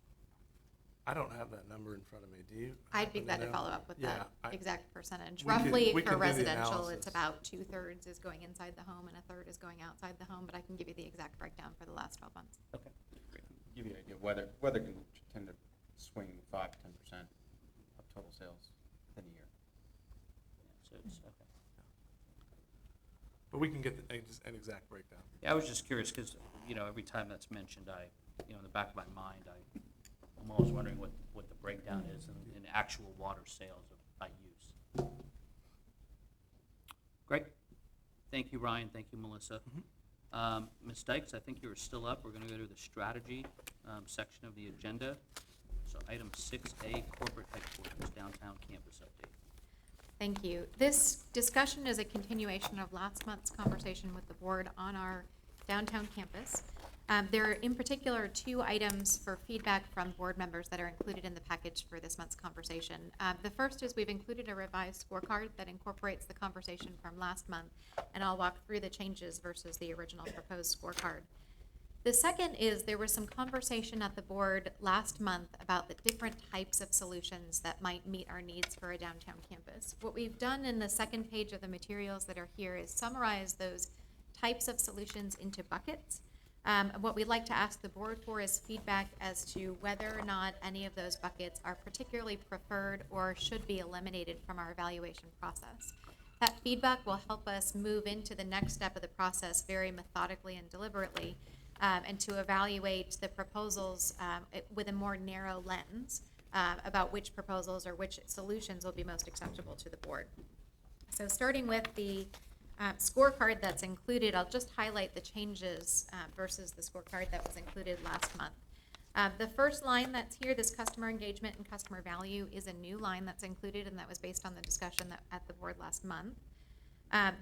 I don't have that number in front of me, do you? I'd be happen glad to know? follow up with Yeah, that exact percentage. we can- Roughly we can for do the residential, it's analysis. about 2/3 is going inside the home and 1/3 is going outside the home, but I can give you the exact breakdown for the last 12 months. Okay. Give you an idea, weather can tend to swing 5-10% of total sales within a year. Yeah, so it's, okay. But we can get an exact breakdown. Yeah, I was just curious, because, you know, every time that's mentioned, in the back of my mind, I'm always wondering what the breakdown is in actual water sales by use. Great. Thank you, Ryan. Thank you, Melissa. Ms. Dykes, I think you were still up. We're going to go to the strategy section of the agenda. So item 6A, corporate headquarters, downtown campus update. Thank you. This discussion is a continuation of last month's conversation with the board on our downtown campus. There are in particular 2 items for feedback from board members that are included in the package for this month's conversation. The first is we've included a revised scorecard that incorporates the conversation from last month, and I'll walk through the changes versus the original proposed scorecard. The second is there was some conversation at the board last month about the different types of solutions that might meet our needs for a downtown campus. What we've done in the second page of the materials that are here is summarize those types of solutions into buckets. What we'd like to ask the board for is feedback as to whether or not any of those buckets are particularly preferred or should be eliminated from our evaluation process. That feedback will help us move into the next step of the process very methodically and deliberately, and to evaluate the proposals with a more narrow lens about which proposals or which solutions will be most acceptable to the board. So starting with the scorecard that's included, I'll just highlight the changes versus the scorecard that was included last month. The first line that's here, this customer engagement and customer value, is a new line that's included, and that was based on the discussion at the board last month.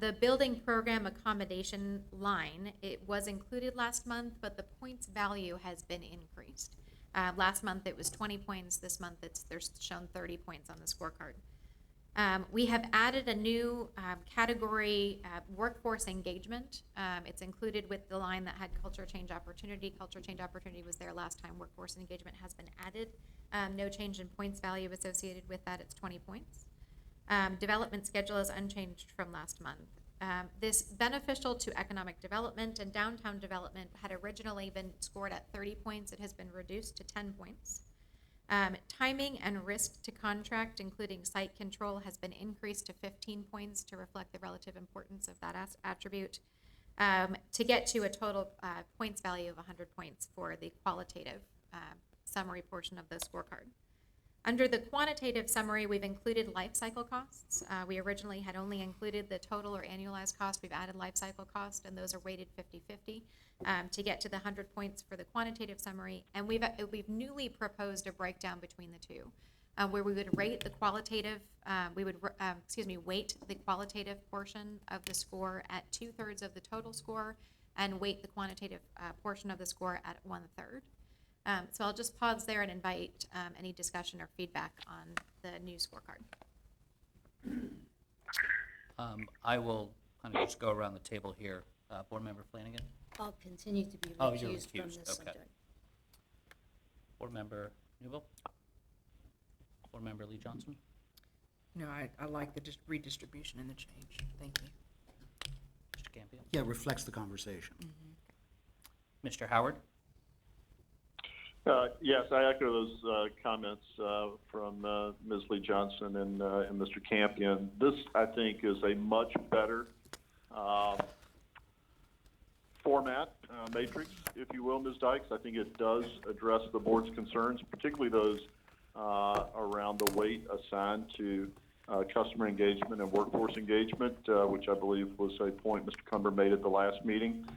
The building program accommodation line, it was included last month, but the points value has been increased. Last month it was 20 points. This month there's shown 30 points on the scorecard. We have added a new category, workforce engagement. It's included with the line that had culture change opportunity. Culture change opportunity was there last time. Workforce engagement has been added. No change in points value associated with that. It's 20 points. Development schedule is unchanged from last month. This beneficial to economic development and downtown development had originally been scored at 30 points. It has been reduced to 10 points. Timing and risk to contract, including site control, has been increased to 15 points to reflect the relative importance of that attribute, to get to a total points value of 100 points for the qualitative summary portion of the scorecard. Under the quantitative summary, we've included life cycle costs. We originally had only included the total or annualized cost. We've added life cycle cost, and those are weighted 50-50 to get to the 100 points for the quantitative summary. And we've newly proposed a breakdown between the two, where we would rate the qualitative, weight the qualitative portion of the score at 2/3 of the total score, and weight the quantitative portion of the score at 1/3. So I'll just pause there and invite any discussion or feedback on the new scorecard. I will kind of just go around the table here. Board Member Flanagan? I'll continue to be Oh, you're recused from recused, this okay. subject. Board Member Newell? Board Member Lee Johnson? No, I like the redistribution and the change. Thank you. Mr. Campion? Yeah, it reflects the conversation. Mr. Howard? Yes, I echo those comments from Ms. Lee Johnson and Mr. Campion. This, I think, is a much better format, matrix, if you will, Ms. Dykes. I think it does address the board's concerns, particularly those around the weight assigned to customer engagement and workforce engagement, which I believe was a point Mr. Cumber made at the last meeting.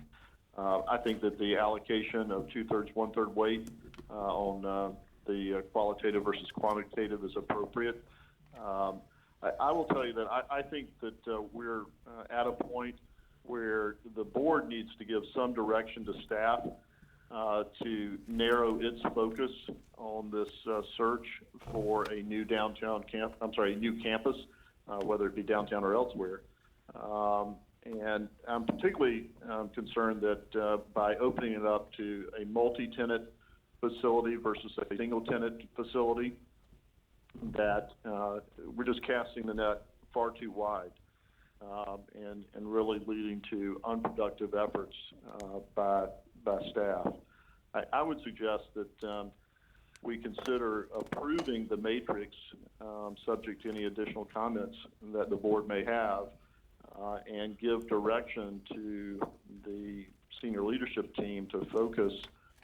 I think that the allocation of 2/3, 1/3 weight on the qualitative versus quantitative is appropriate. I will tell you that I think that we're at a point where the board needs to give some direction to staff to narrow its focus on this search for a new new campus, whether it be downtown or elsewhere. And I'm particularly concerned that by opening it up to a multi-tenant facility versus a single-tenant facility, that we're just casting the net far too wide, and really leading to unproductive efforts by staff. I would suggest that we consider approving the matrix, subject to any additional comments that the board may have, and give direction to the senior leadership team to focus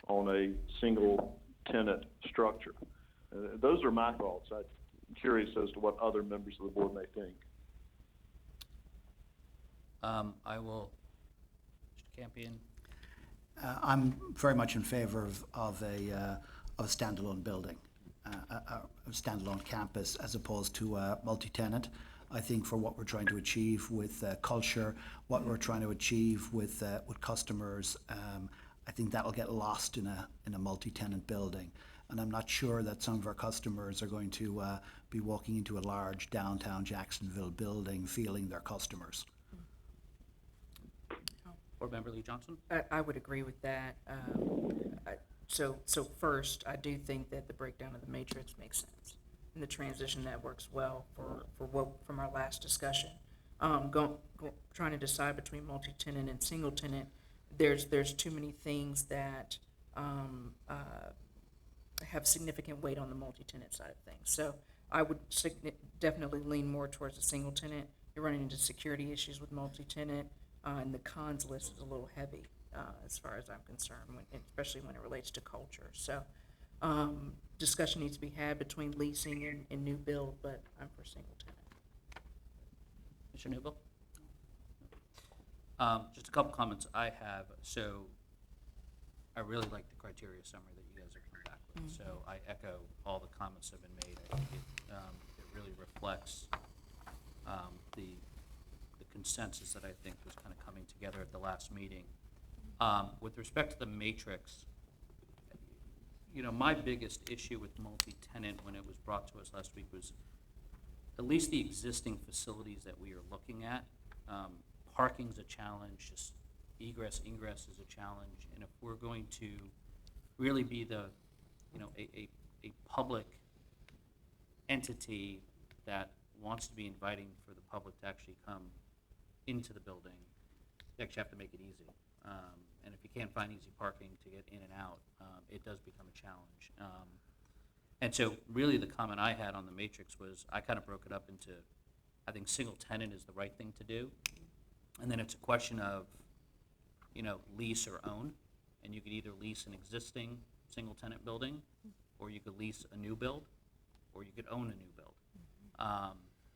on a single tenant structure. Those are my thoughts. I'm curious as to what other members of the board may think. I will, Mr. Campion. I'm very much in favor of a standalone building, a standalone campus as opposed to a multi-tenant. I think for what we're trying to achieve with culture, what we're trying to achieve with customers, I think that'll get lost in a multi-tenant building. And I'm not sure that some of our customers are going to be walking into a large downtown Jacksonville building feeling they're customers. Board Member Lee Johnson? I would agree with that. So first, I do think that the breakdown of the matrix makes sense. And the transition that works well for what from our last discussion. Trying to decide between multi-tenant and single tenant, there's too many things that have significant weight on the multi-tenant side of things. So I would definitely lean more towards a single tenant. You're running into security issues with multi-tenant, and the cons list is a little heavy as far as I'm concerned, especially when it relates to culture. So discussion needs to be had between leasing and new build, but I'm for single tenant. Mr. Newbill? Just a couple comments I have. So I really like the criteria summary that you guys have come back with. So I echo all the comments that have been made. I think it really reflects the consensus that I think was kind of coming together at the last meeting. With respect to the matrix, my biggest issue with multi-tenant when it was brought to us last week was at least the existing facilities that we are looking at. Parking's a challenge, just egress, ingress is a challenge, and if we're going to really be a public entity that wants to be inviting for the public to actually come into the building, you actually have to make it easy. And if you can't find easy parking to get in and out, it does become a challenge. And so really the comment I had on the matrix was I kind of broke it up into, I think single tenant is the right thing to do. And then it's a question of, lease or own. And you could either lease an existing single tenant building, or you could lease a new build, or you could own a new build.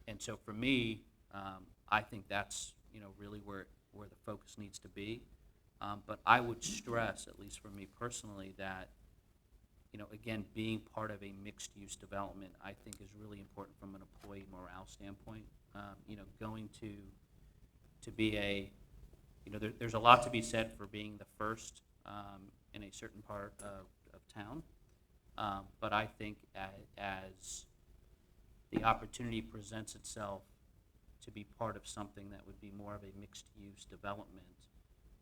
And so for me, I think that's, really where the focus needs to be. But I would stress, at least for me personally, that, again, being part of a mixed-use development, I think is really important from an employee morale standpoint. Going to be there's a lot to be said for being the first in a certain part of town. But I think as the opportunity presents itself to be part of something that would be more of a mixed-use development,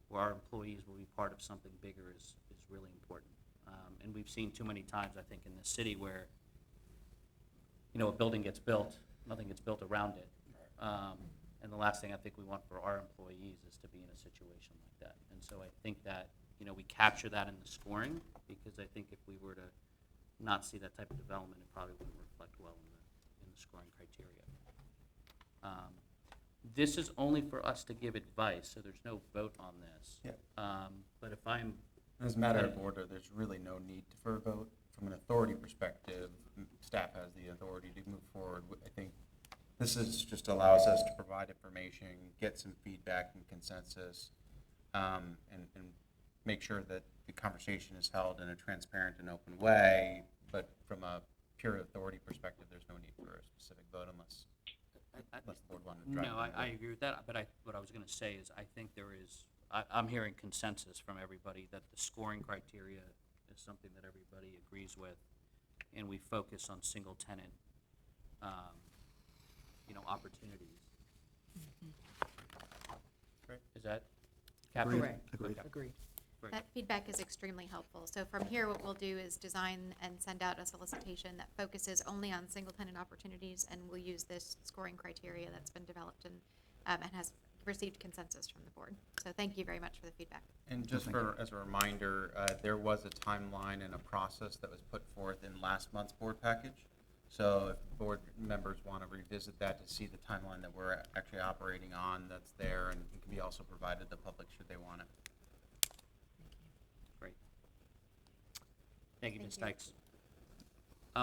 where our employees will be part of something bigger is really important. And we've seen too many times, I think, in this city where, a building gets built, nothing gets built around it. And the last thing I think we want for our employees is to be in a situation like that. And so I think that, we capture that in the scoring, because I think if we were to not see that type of development, it probably wouldn't reflect well in the scoring criteria. This is only for us to give advice, so there's no vote on this. Yeah. But if I'm... As a matter of order, there's really no need for a vote. From an authority perspective, staff has the authority to move forward. I think this just allows us to provide information, get some feedback and consensus, and make sure that the conversation is held in a transparent and open way. But from a pure authority perspective, there's no need for a specific vote unless the board wanted to. driving No, them I away. agree with that, but what I was gonna say is, I think there is, I'm hearing consensus from everybody that the scoring criteria is something that everybody agrees with, and we focus on single tenant, opportunities. Great. Is that captured? Correct. Agreed. Agreed. Great. That feedback is extremely helpful. So from here, what we'll do is design and send out a solicitation that focuses only on single-tenant opportunities, and we'll use this scoring criteria that's been developed and has received consensus from the board. So thank you very much for the feedback. And just as a reminder, there was a timeline and a process that was put forth in last month's board package. So if board members want to revisit that to see the timeline that we're actually operating on, that's there, and it can be also provided to the public should they want it. Great. Thank you, Ms. Thank Dykes.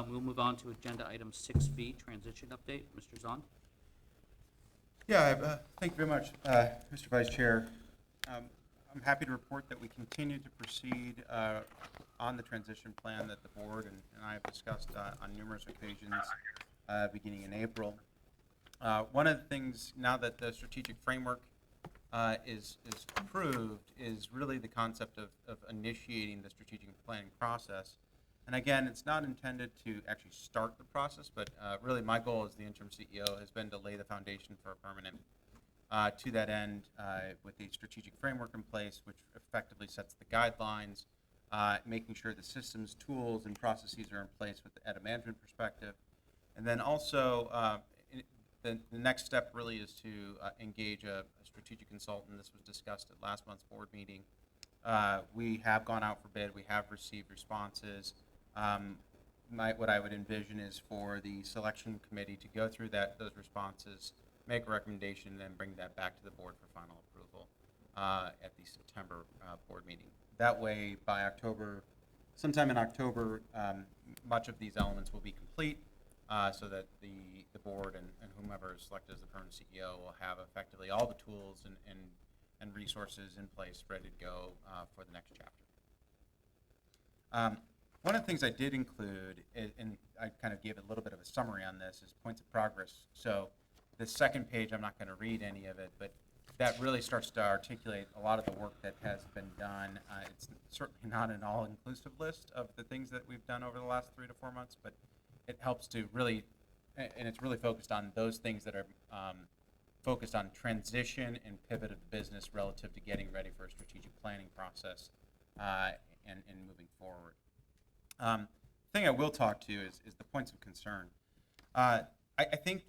We'll move on to agenda item 6B, transition update. Mr. Zahn? Yeah, thank you very much, Mr. Vice Chair. I'm happy to report that we continue to proceed on the transition plan that the board and I have discussed on numerous occasions beginning in April. One of the things, now that the strategic framework is approved, is really the concept of initiating the strategic planning process. And again, it's not intended to actually start the process, but really my goal as the interim CEO has been to lay the foundation for a permanent. To that end, with the strategic framework in place, which effectively sets the guidelines, making sure the systems, tools, and processes are in place at a management perspective. And then also, the next step really is to engage a strategic consultant. This was discussed at last month's board meeting. We have gone out for bid. We have received responses. What I would envision is for the selection committee to go through those responses, make a recommendation, and then bring that back to the board for final approval at the September board meeting. That way, by October, sometime in October, much of these elements will be complete, so that the board and whomever is selected as the permanent CEO will have effectively all the tools and resources in place, ready to go for the next chapter. One of the things I did include, and I kind of gave a little bit of a summary on this, is points of progress. So the second page, I'm not going to read any of it, but that really starts to articulate a lot of the work that has been done. It's certainly not an all-inclusive list of the things that we've done over the last 3 to 4 months, but it helps to really, and it's really focused on those things that are focused on transition and pivot of the business relative to getting ready for a strategic planning process and moving forward. The thing I will talk to is the points of concern. I think,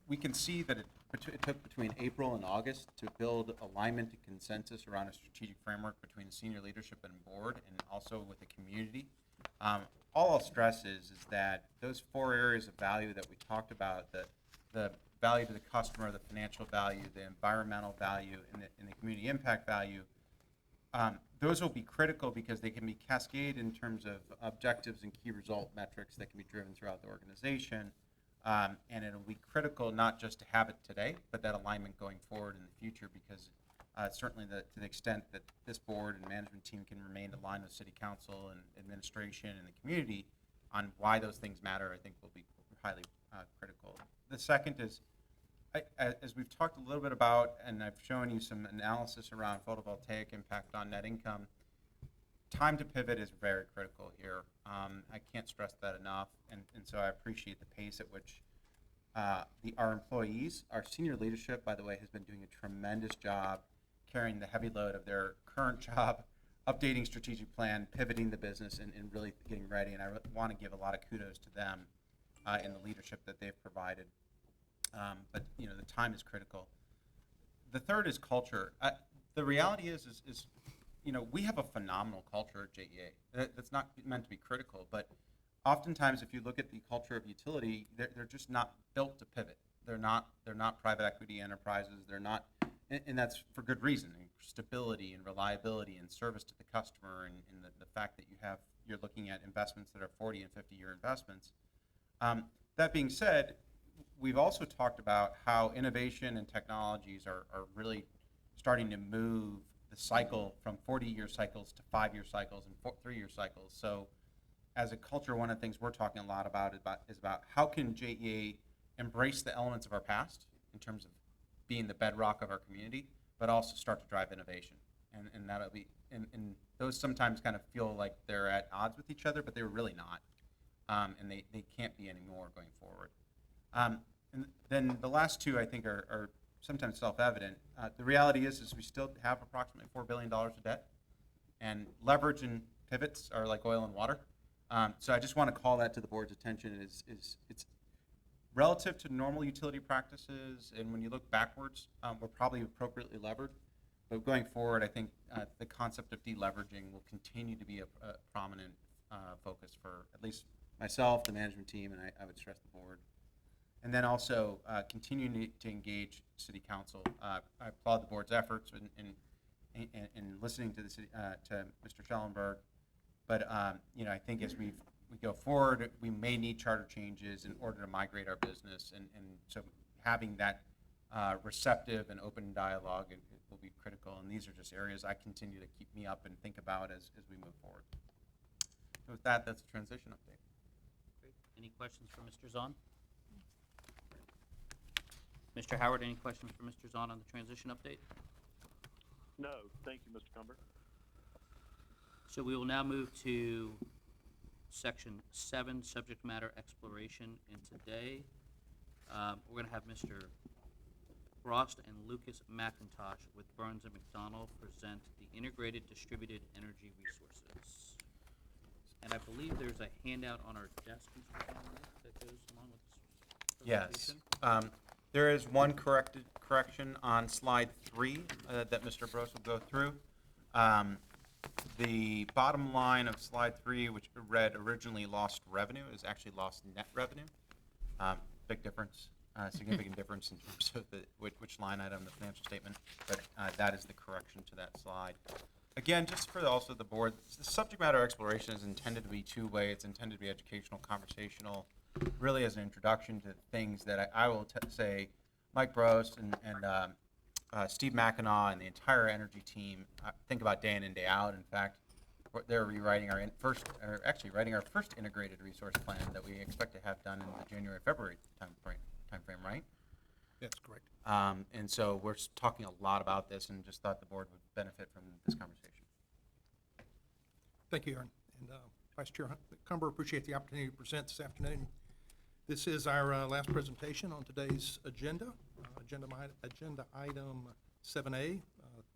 we can see that it took between April and August to build alignment and consensus around a strategic framework between senior leadership and board, and also with the community. All I'll stress is that those 4 areas of value that we talked about, the value to the customer, the financial value, the environmental value, and the community impact value, those will be critical because they can be cascaded in terms of objectives and key result metrics that can be driven throughout the organization. And it'll be critical not just to have it today, but that alignment going forward in the future, because certainly to the extent that this board and management team can remain aligned with city council and administration and the community on why those things matter, I think will be highly critical. The second is, as we've talked a little bit about, and I've shown you some analysis around photovoltaic impact on net income, time to pivot is very critical here. I can't stress that enough, and so I appreciate the pace at which our employees, our senior leadership, by the way, has been doing a tremendous job carrying the heavy load of their current job, updating strategic plan, pivoting the business, and really getting ready. And I want to give a lot of kudos to them in the leadership that they've provided. But the time is critical. The third is culture. The reality is we have a phenomenal culture at JEA. That's not meant to be critical, but oftentimes if you look at the culture of utility, they're just not built to pivot. They're not private equity enterprises. They're not, and that's for good reason. Stability and reliability and service to the customer, and the fact that you're looking at investments that are 40 and 50-year investments. That being said, we've also talked about how innovation and technologies are really starting to move the cycle from 40-year cycles to 5-year cycles and 3-year cycles. So as a culture, one of the things we're talking a lot about is about how can JEA embrace the elements of our past in terms of being the bedrock of our community, but also start to drive innovation. And that'll be, and those sometimes kind of feel like they're at odds with each other, but they're really not. And they can't be anymore going forward. And then the last two, I think, are sometimes self-evident. The reality is we still have approximately $4 billion of debt, and leverage and pivots are like oil and water. So I just want to call that to the board's attention. It's relative to normal utility practices, and when you look backwards, we're probably appropriately levered. But going forward, I think the concept of deleveraging will continue to be a prominent focus for at least myself, the management team, and I would stress the board. And then also continuing to engage City Council. I applaud the board's efforts in listening to the city, to Mr. Schellenberg. But I think as we go forward, we may need charter changes in order to migrate our business, and so having that receptive and open dialogue will be critical. And these are just areas I continue to keep me up and think about as we move forward. So with that, that's a transition update. Great. Any questions for Mr. Zahn? Mr. Howard, any questions for Mr. Zahn on the transition update? No, thank you, Mr. Cumber. So we will now move to section 7, subject matter exploration. And today, we're going to have Mr. Frost and Lucas McIntosh with Burns and McDonnell present the integrated distributed energy resources. And I believe there's a handout on our desk, Mr. Cumber, that goes along with this Yes. presentation. There is one correction on slide 3 that Mr. Gross will go through. The bottom line of slide 3, which read originally lost revenue, is actually lost net revenue. Big difference, significant difference in terms of which line item in the financial statement, but that is the correction to that slide. Again, just for also the board, the subject matter exploration is intended to be two-way. It's intended to be educational, conversational, really as an introduction to things that I will say Mike Brost and Steve McInaugh and the entire energy team think about day in and day out. In fact, they're rewriting writing our first integrated resource plan that we expect to have done in the January-February timeframe, right? That's correct. And so we're talking a lot about this, and just thought the board would benefit from this conversation. Thank you, Aaron. And Vice Chair Cumber, appreciate the opportunity to present this afternoon. This is our last presentation on today's agenda. Agenda item 7A,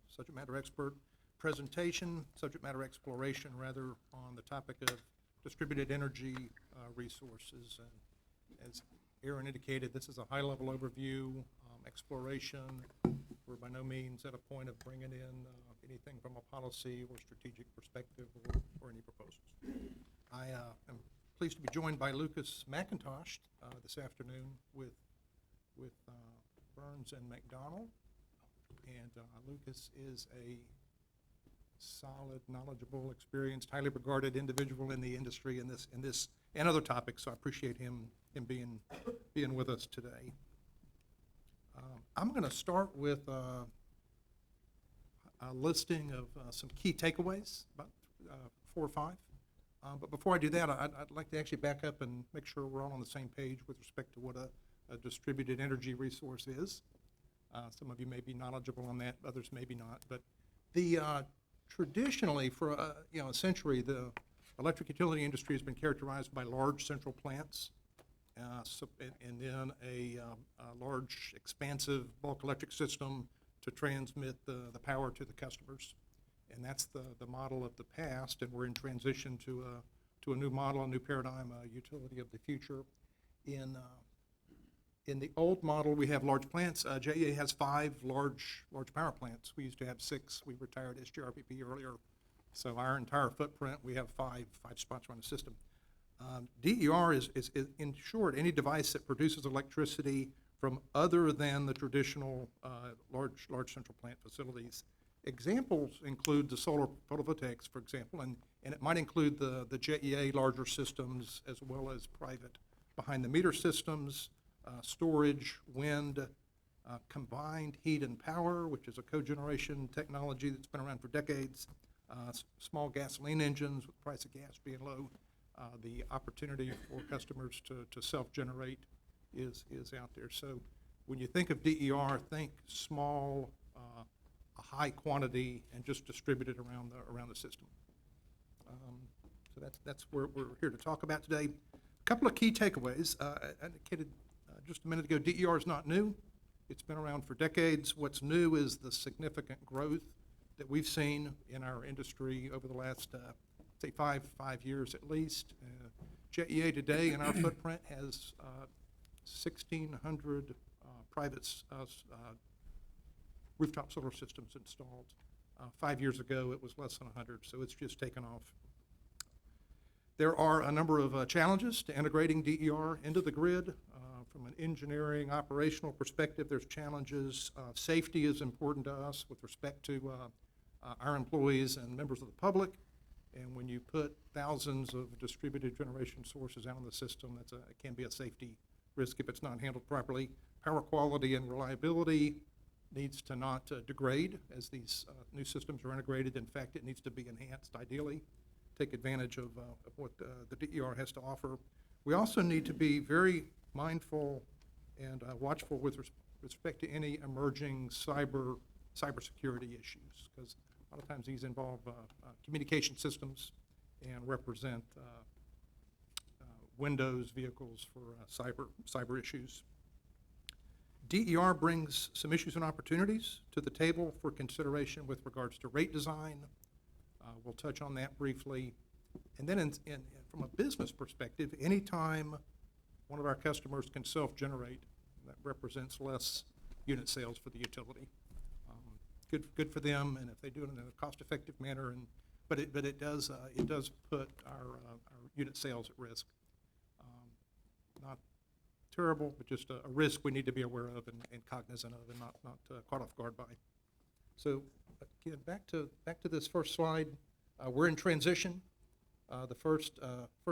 subject matter expert presentation, subject matter exploration, rather, on the topic of distributed energy resources. And as Aaron indicated, this is a high-level overview, exploration. We're by no means at a point of bringing in anything from a policy or strategic perspective or any proposals. I am pleased to be joined by Lucas McIntosh this afternoon with Burns and McDonnell. And Lucas is a solid, knowledgeable, experienced, highly regarded individual in the industry in this and other topics. So I appreciate him being with us today. I'm going to start with a listing of some key takeaways, about 4 or 5. But before I do that, I'd like to actually back up and make sure we're all on the same page with respect to what a distributed energy resource is. Some of you may be knowledgeable on that, others maybe not. But the traditionally, for a century, the electric utility industry has been characterized by large central plants, and then a large, expansive bulk electric system to transmit the power to the customers. And that's the model of the past, and we're in transition to a new model, a new paradigm, a utility of the future. In the old model, we have large plants. JEA has 5 large power plants. We used to have 6. We retired SGRPP earlier. So our entire footprint, we have 5 spots around the system. DER is in short, any device that produces electricity from other than the traditional large central plant facilities. Examples include the solar photovoltaics, for example, and it might include the JEA larger systems as well as private behind-the-meter systems, storage, wind, combined heat and power, which is a cogeneration technology that's been around for decades, small gasoline engines with the price of gas being low. The opportunity for customers to self-generate is out there. So When you think of DER, think small, a high quantity, and just distributed around the system. So that's what we're here to talk about today. A couple of key takeaways. I indicated just a minute ago, DER is not new. It's been around for decades. What's new is the significant growth that we've seen in our industry over the last, say, five years at least. JEA today in our footprint has 1,600 private rooftop solar systems installed. 5 years ago, it was less than 100, so it's just taken off. There are a number of challenges to integrating DER into the grid. From an engineering, operational perspective, there's challenges. Safety is important to us with respect to our employees and members of the public. And when you put thousands of distributed generation sources out on the system, it can be a safety risk if it's not handled properly. Power quality and reliability needs to not degrade as these new systems are integrated. In fact, it needs to be enhanced ideally, take advantage of what the DER has to offer. We also need to be very mindful and watchful with respect to any emerging cybersecurity issues, because a lot of times these involve communication systems and represent Windows vehicles for cyber issues. DER brings some issues and opportunities to the table for consideration with regards to rate design. We'll touch on that briefly. And then from a business perspective, anytime one of our customers can self-generate, that represents less unit sales for the utility. Good for them, and if they do it in a cost-effective manner, but it does put our unit sales at risk. Not terrible, but just a risk we need to be aware of and cognizant of, and not caught off guard by. So again, back to this first slide. We're in transition. The first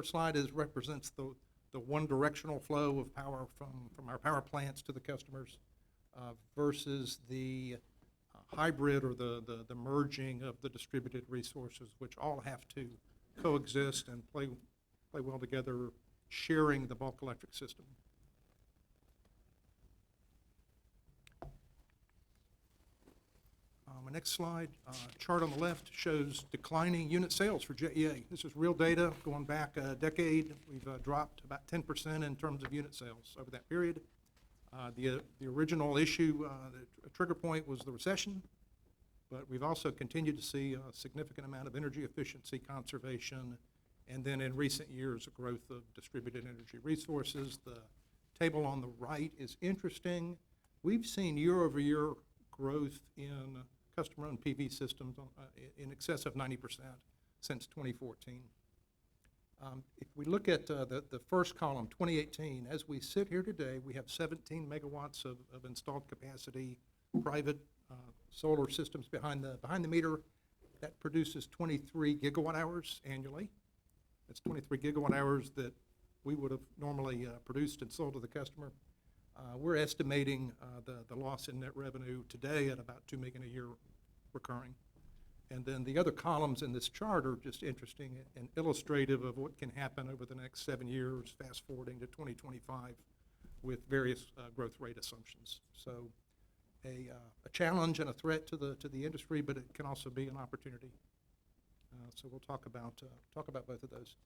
slide represents the one directional flow of power from our power plants to the customers versus the hybrid or the merging of the distributed resources, which all have to coexist and play well together, sharing the bulk electric system. My next slide, chart on the left shows declining unit sales for JEA. This is real data going back a decade. We've dropped about 10% in terms of unit sales over that period. The original issue, the trigger point was the recession, but we've also continued to see a significant amount of energy efficiency, conservation, and then in recent years, a growth of distributed energy resources. The table on the right is interesting. We've seen year-over-year growth in customer-owned PV systems in excess of 90% since 2014. If we look at the first column, 2018, as we sit here today, we have 17 megawatts of installed capacity, private solar systems behind the meter. That produces 23 gigawatt hours annually. That's 23 gigawatt hours that we would have normally produced and sold to the customer. We're estimating the loss in net revenue today at about $2 million a year recurring. And then the other columns in this chart are just interesting and illustrative of what can happen over the next 7 years, fast forwarding to 2025 with various growth rate assumptions. So a challenge and a threat to the industry, but it can also be an opportunity. So we'll talk about both of those.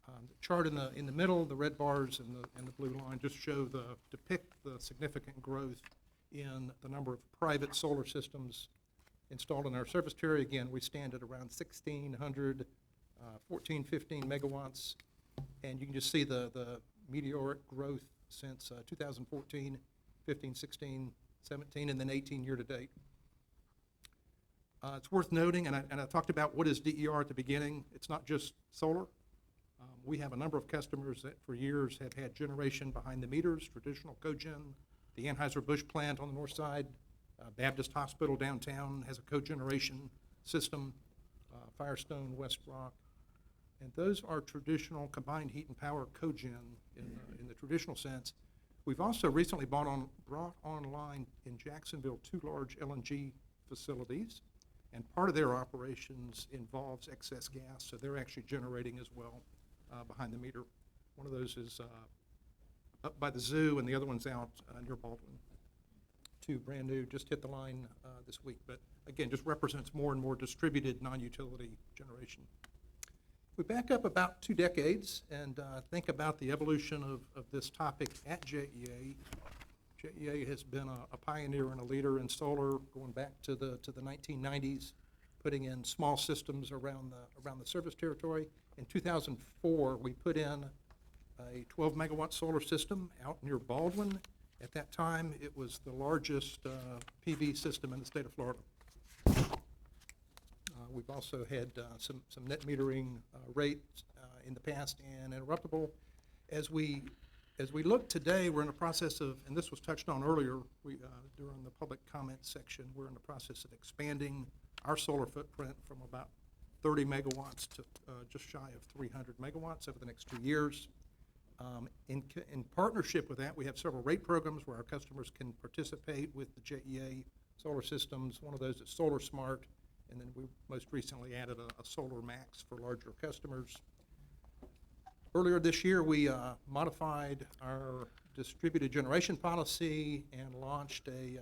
The chart in the middle, the red bars and the blue line just depict the significant growth in the number of private solar systems installed in our service territory. Again, we stand at around 1,600, 15 megawatts, and you can just see the meteoric growth since 2014, 15, 16, 17, and then 18 year to date. It's worth noting, and I talked about what is DER at the beginning. It's not just solar. We have a number of customers that for years have had generation behind the meters, traditional cogen. The Anheuser-Busch plant on the north side, Baptist Hospital downtown has a cogeneration system, Firestone, West Rock. And those are traditional combined heat and power cogen in the traditional sense. We've also recently brought online in Jacksonville 2 large LNG facilities, and part of their operations involves excess gas, so they're actually generating as well behind the meter. One of those is up by the zoo, and the other one's out near Baldwin. Two brand new, just hit the line this week, but again, just represents more and more distributed non-utility generation. We back up about 2 decades and think about the evolution of this topic at JEA. JEA has been a pioneer and a leader in solar going back to the 1990s, putting in small systems around the service territory. In 2004, we put in a 12 megawatt solar system out near Baldwin. At that time, it was the largest PV system in the state of Florida. We've also had some net metering rates in the past and interruptible. As we look today, we're in the process of, and this was touched on earlier during the public comment section, we're in the process of expanding our solar footprint from about 30 megawatts to just shy of 300 megawatts over the next 2 years. In partnership with that, we have several rate programs where our customers can participate with the JEA solar systems. One of those is Solar Smart, and then we most recently added a Solar Max for larger customers. Earlier this year, we modified our distributed generation policy and launched a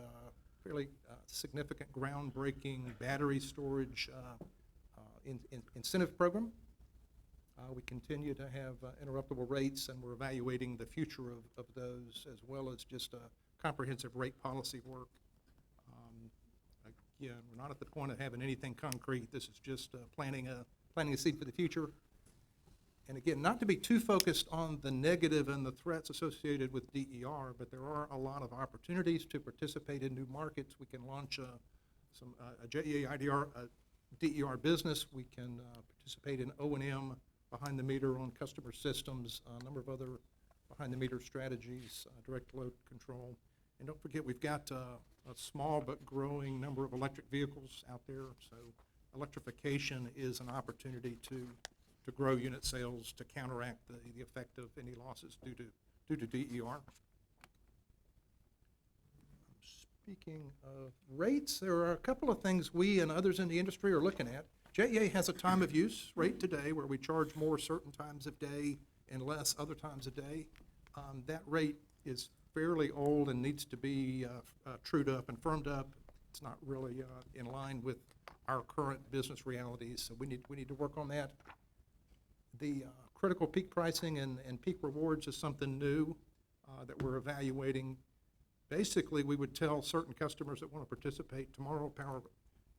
fairly significant groundbreaking battery storage incentive program. We continue to have interruptible rates, and we're evaluating the future of those, as well as just comprehensive rate policy work. Again, we're not at the point of having anything concrete. This is just planting a seed for the future. And again, not to be too focused on the negative and the threats associated with DER, but there are a lot of opportunities to participate in new markets. We can launch a JEA DER business. We can participate in O&M behind the meter on customer systems, a number of other behind the meter strategies, direct load control. And don't forget, we've got a small but growing number of electric vehicles out there, so electrification is an opportunity to grow unit sales to counteract the effect of any losses due to DER. Speaking of rates, there are a couple of things we and others in the industry are looking at. JEA has a time of use rate today where we charge more certain times of day and less other times of day. That rate is fairly old and needs to be trued up and firmed up. It's not really in line with our current business realities, so we need to work on that. The critical peak pricing and peak rewards is something new that we're evaluating. Basically, we would tell certain customers that want to participate, tomorrow power,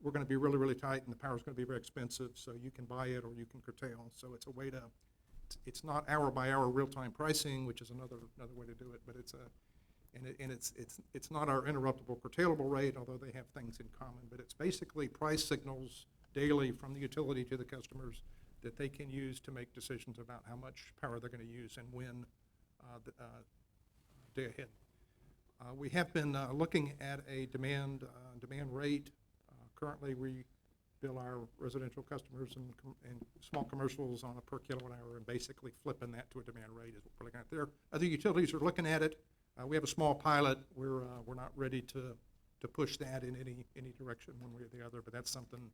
we're going to be really, really tight and the power is going to be very expensive, so you can buy it or you can curtail. So it's a way to, it's not hour by hour real-time pricing, which is another way to do it, but it's not our interruptible curtailable rate, although they have things in common, but it's basically price signals daily from the utility to the customers that they can use to make decisions about how much power they're going to use and when day ahead. We have been looking at a demand rate. Currently, we bill our residential customers and small commercials on a per kilowatt hour, and basically flipping that to a demand rate is what we're looking at there. Other utilities are looking at it. We have a small pilot. We're not ready to push that in any direction one way or the other, but that's something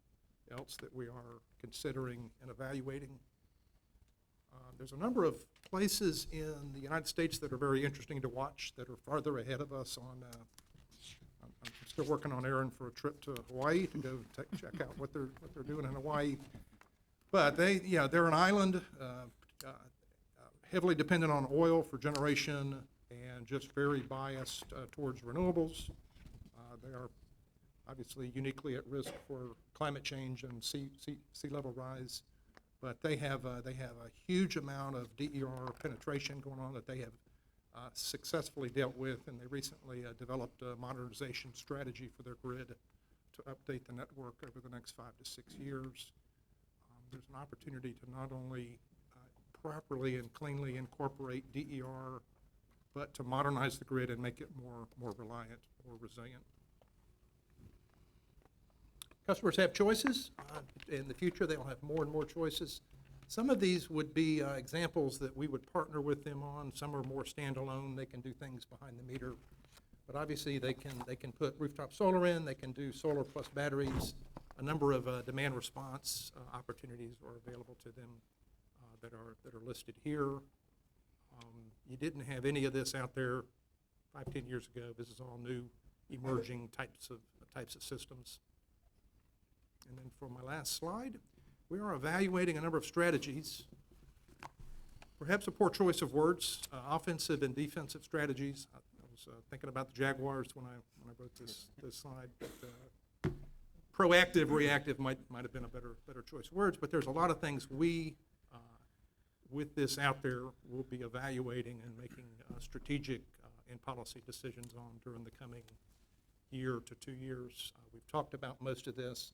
else that we are considering and evaluating. There's a number of places in the United States that are very interesting to watch that are farther ahead of us on. I'm still working on Aaron for a trip to Hawaii to go check out what they're doing in Hawaii. But they're an island, heavily dependent on oil for generation and just very biased towards renewables. They are obviously uniquely at risk for climate change and sea level rise. But they have a huge amount of DER penetration going on that they have successfully dealt with, and they recently developed a modernization strategy for their grid to update the network over the next 5 to 6 years. There's an opportunity to not only properly and cleanly incorporate DER, but to modernize the grid and make it more reliant, more resilient. Customers have choices. In the future, they'll have more and more choices. Some of these would be examples that we would partner with them on. Some are more standalone. They can do things behind the meter. But obviously, they can put rooftop solar in. They can do solar plus batteries. A number of demand response opportunities are available to them that are listed here. You didn't have any of this out there 5, 10 years ago. This is all new, emerging types of systems. And then for my last slide, we are evaluating a number of strategies. Perhaps a poor choice of words, offensive and defensive strategies. I was thinking about the Jaguars when I wrote this slide. But, proactive, reactive might have been a better choice of words. But there's a lot of things we, with this out there, will be evaluating and making strategic and policy decisions on during the coming year to 2 years. We've talked about most of this.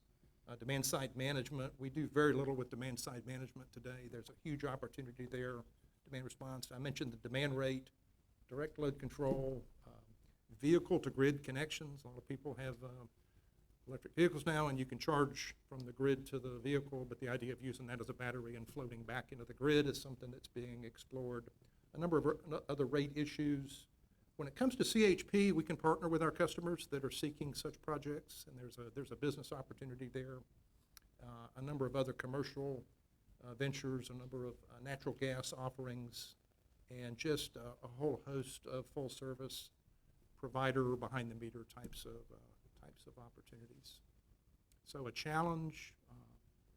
Demand-side management, we do very little with demand-side management today. There's a huge opportunity there. Demand response, I mentioned the demand rate, direct load control, vehicle-to-grid connections. A lot of people have electric vehicles now, and you can charge from the grid to the vehicle, but the idea of using that as a battery and floating back into the grid is something that's being explored. A number of other rate issues. When it comes to CHP, we can partner with our customers that are seeking such projects, and there's a business opportunity there. A number of other commercial ventures, a number of natural gas offerings, and just a whole host of full-service provider behind-the-meter types of opportunities. So a challenge,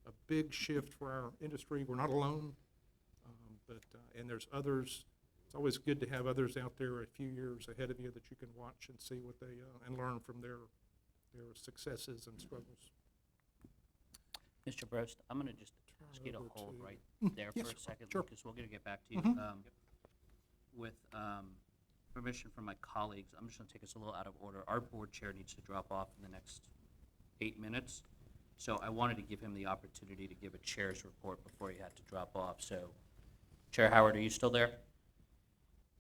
a big shift for our industry. We're not alone, and there's others. It's always good to have others out there a few years ahead of you that you can watch and see what they and learn from their successes and struggles. Mr. Brost, I'm going to just ask you to over hold to- right there Yes, for a second, sure. because we're going to get back to you. With permission from my colleagues, I'm just going to take us a little out of order. Our board chair needs to drop off in the next 8 minutes, so I wanted to give him the opportunity to give a chair's report before he had to drop off. So, Chair Howard, are you still there?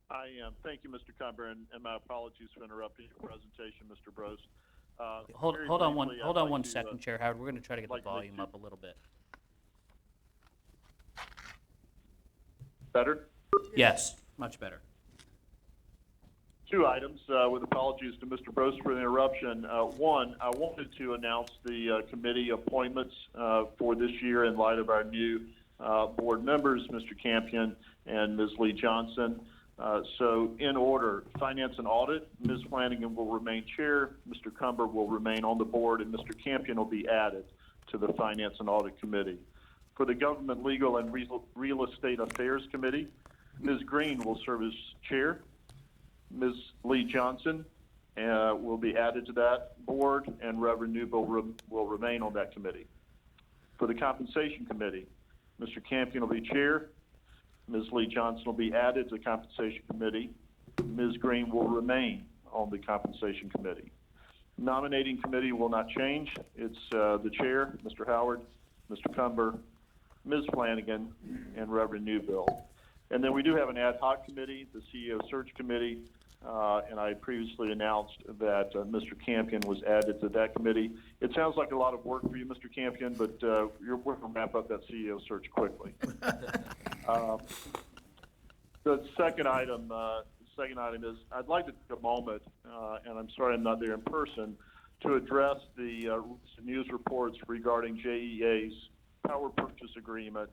I am. Thank you, Mr. Comer, and my apologies for interrupting your presentation, Mr. Brost. Hold Very on briefly, I'd hold on like one to, second, Chair Howard. We're going to try to get the like to make volume two- up a little bit. Better? Yes, much better. 2 items, with apologies to Mr. Brost for the interruption. One, I wanted to announce the committee appointments for this year in light of our new board members, Mr. Campion and Ms. Lee Johnson. So in order, Finance and Audit, Ms. Flanagan will remain chair, Mr. Cumber will remain on the board, and Mr. Campion will be added to the Finance and Audit Committee. For the Government Legal and Real Estate Affairs Committee, Ms. Green will serve as chair. Ms. Lee Johnson will be added to that board, and Reverend Newbill will remain on that committee. For the Compensation Committee, Mr. Campion will be chair. Ms. Lee Johnson will be added to the Compensation Committee. Ms. Green will remain on the Compensation Committee. Nominating Committee will not change. It's the chair, Mr. Howard, Mr. Cumber, Ms. Flanagan, and Reverend Newbill. And then we do have an ad hoc committee, the CEO Search Committee, and I previously announced that Mr. Campion was added to that committee. It sounds like a lot of work for you, Mr. Campion, but we're going to wrap up that CEO search quickly. The second item is I'd like to take a moment, and I'm sorry I'm not there in person, to address the news reports regarding JEA's power purchase agreement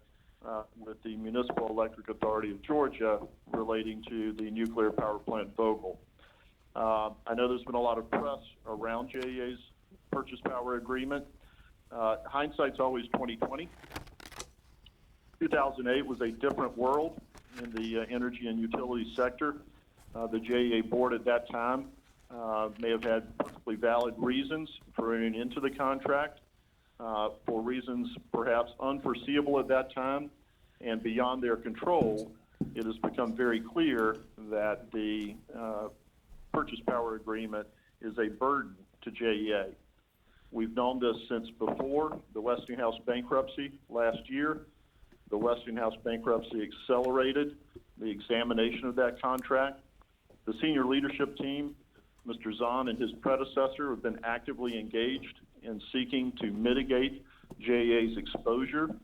with the Municipal Electric Authority of Georgia relating to the nuclear power plant Vogtle. I know there's been a lot of press around JEA's purchase power agreement. Hindsight's always 20/20. 2008 was a different world in the energy and utility sector. The JEA board at that time may have had perfectly valid reasons for entering into the contract. For reasons perhaps unforeseeable at that time and beyond their control, it has become very clear that the purchase power agreement is a burden to JEA. We've known this since before the Westinghouse bankruptcy last year. The Westinghouse bankruptcy accelerated the examination of that contract. The senior leadership team, Mr. Zahn and his predecessor, have been actively engaged in seeking to mitigate JEA's exposure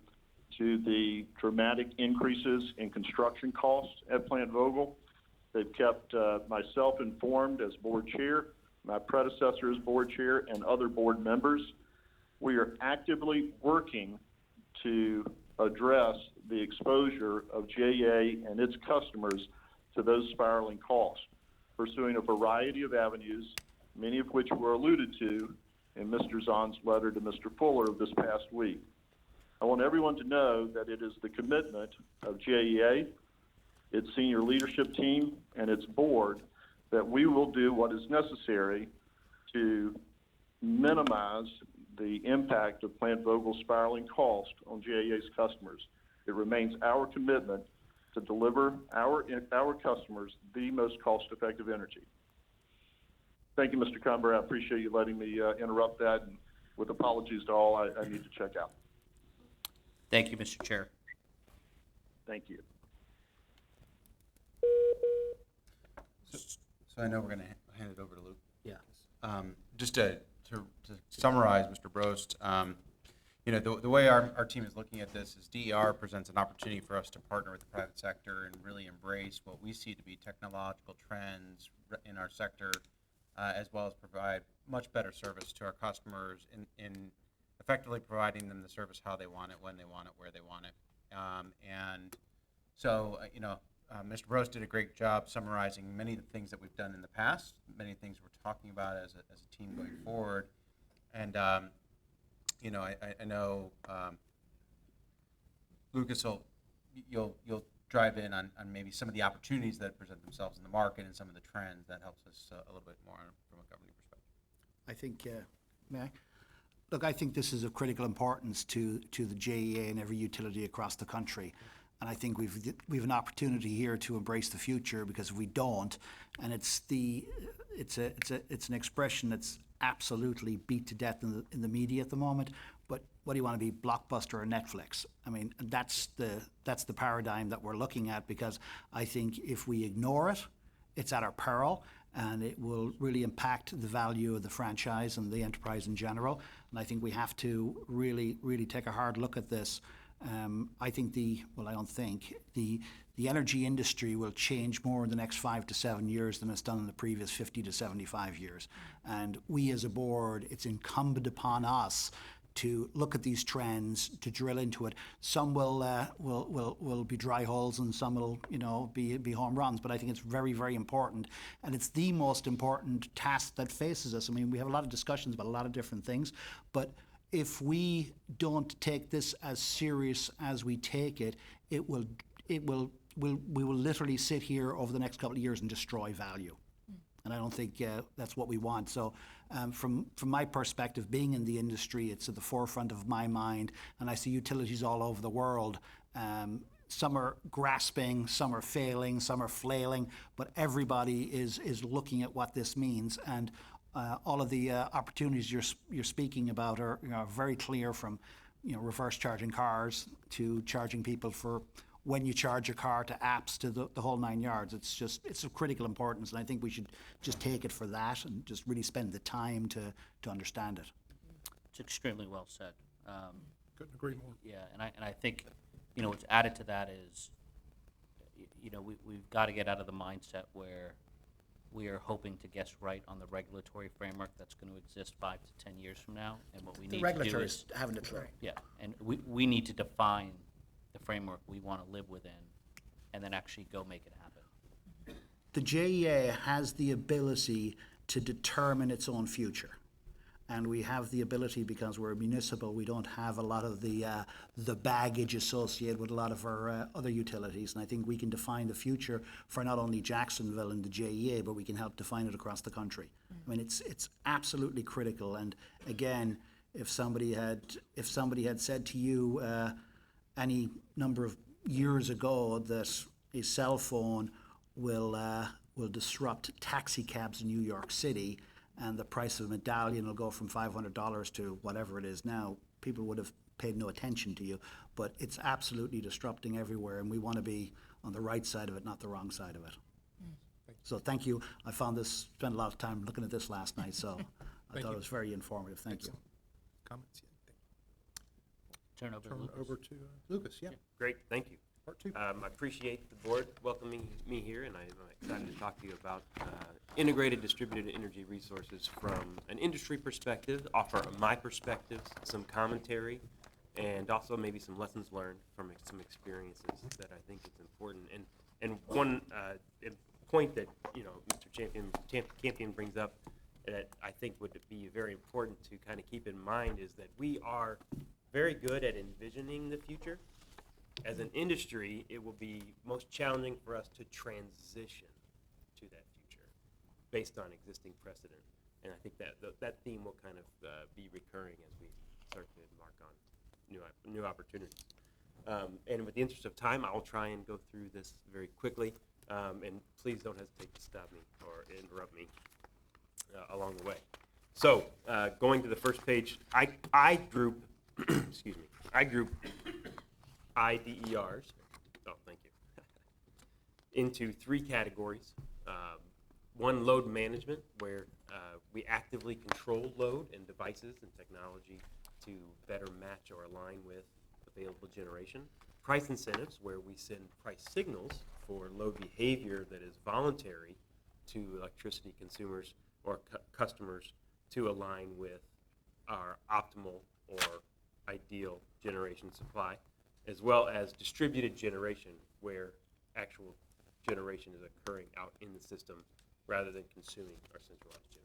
to the dramatic increases in construction costs at Plant Vogtle. They've kept myself informed as board chair, my predecessor as board chair, and other board members. We are actively working to address the exposure of JEA and its customers to those spiraling costs, pursuing a variety of avenues, many of which were alluded to in Mr. Zahn's letter to Mr. Fuller of this past week. I want everyone to know that it is the commitment of JEA, its senior leadership team, and its board that we will do what is necessary to minimize the impact of Plant Vogel's spiraling cost on JEA's customers. It remains our commitment to deliver our customers the most cost-effective energy. Thank you, Mr. Cumber. I appreciate you letting me interrupt that, and with apologies to all, I need to check out. Thank you, Mr. Chair. Thank you. So I know we're going to hand it over to Luke. Yeah. Just to summarize, Mr. Brost, you know, the way our team is looking at this is DER presents an opportunity for us to partner with the private sector and really embrace what we see to be technological trends in our sector, as well as provide much better service to our customers in effectively providing them the service how they want it, when they want it, where they want it. And so, you know, Mr. Brost did a great job summarizing many of the things that we've done in the past, many things we're talking about as a team going forward. And, you know, I know Lucas, you'll drive in on maybe some of the opportunities that present themselves in the market and some of the trends that helps us a little bit more from a governing perspective. I think, may I? Look, I think this is of critical importance to the JEA and every utility across the country. And I think we've an opportunity here to embrace the future, because if we don't, and it's an expression that's absolutely beat to death in the media at the moment. But what do you want to be, Blockbuster or Netflix? I mean, that's the paradigm that we're looking at, because I think if we ignore it, it's at our peril, and it will really impact the value of the franchise and the enterprise in general. And I think we have to really, really take a hard look at this. I think I don't think, the energy industry will change more in the next 5 to 7 years than it's done in the previous 50 to 75 years. And we as a board, it's incumbent upon us to look at these trends, to drill into it. Some will be dry holes, and some will, you know, be home runs. But I think it's very, very important, and it's the most important task that faces us. I mean, we have a lot of discussions about a lot of different things, but if we don't take this as serious as we take it, we will literally sit here over the next couple of years and destroy value. And I don't think that's what we want. So from my perspective, being in the industry, it's at the forefront of my mind, and I see utilities all over the world. Some are grasping, some are failing, some are flailing, but everybody is looking at what this means. And all of the opportunities you're speaking about are, you know, very clear, from, you know, reverse charging cars to charging people for when you charge a car, to apps, to the whole 9 yards. It's of critical importance, and I think we should just take it for that and just really spend the time to understand it. It's extremely well said. Couldn't agree more. Yeah, and I think, you know, what's added to that is, you know, we've got to get out of the mindset where we are hoping to guess right on the regulatory framework that's going to exist 5 to 10 years from now. And what we need to do is... The regulators haven't it right. Yeah, and we need to define the framework we want to live within, and then actually go make it happen. The JEA has the ability to determine its own future. And we have the ability, because we're municipal, we don't have a lot of the baggage associated with a lot of our other utilities. And I think we can define the future for not only Jacksonville and the JEA, but we can help define it across the country. I mean, it's absolutely critical. And again, if somebody had said to you any number of years ago that a cell phone will disrupt taxi cabs in New York City, and the price of a medallion will go from $500 to whatever it is now, people would have paid no attention to you. But it's absolutely disrupting everywhere, and we want to be on the right side of it, not the wrong side of it. So thank you. I spent a lot of time looking at this last night, so I thought it was very informative. Thank you. Comments? Turn over to Lucas. Over to Lucas, yeah. Great, thank you. Part two. I appreciate the board welcoming me here, and I'm excited to talk to you about integrated distributed energy resources from an industry perspective, offer my perspectives, some commentary, and also maybe some lessons learned from some experiences that I think is important. And And one point that, Mr. Campion brings up that I think would be very important to kind of keep in mind is that we are very good at envisioning the future. As an industry, it will be most challenging for us to transition to that future based on existing precedent. And I think that theme will kind of be recurring as we start to embark on new opportunities. And with the interest of time, I'll try and go through this very quickly. And please don't hesitate to stop me or interrupt me along the way. So, going to the first page, I group, excuse me, I group IDERs, oh, thank you, into three categories. One, load management, where we actively control load and devices and technology to better match or align with available generation. Price incentives, where we send price signals for load behavior that is voluntary to electricity consumers or customers to align with our optimal or ideal generation supply, as well as distributed generation, where actual generation is occurring out in the system rather than consuming our centralized generation.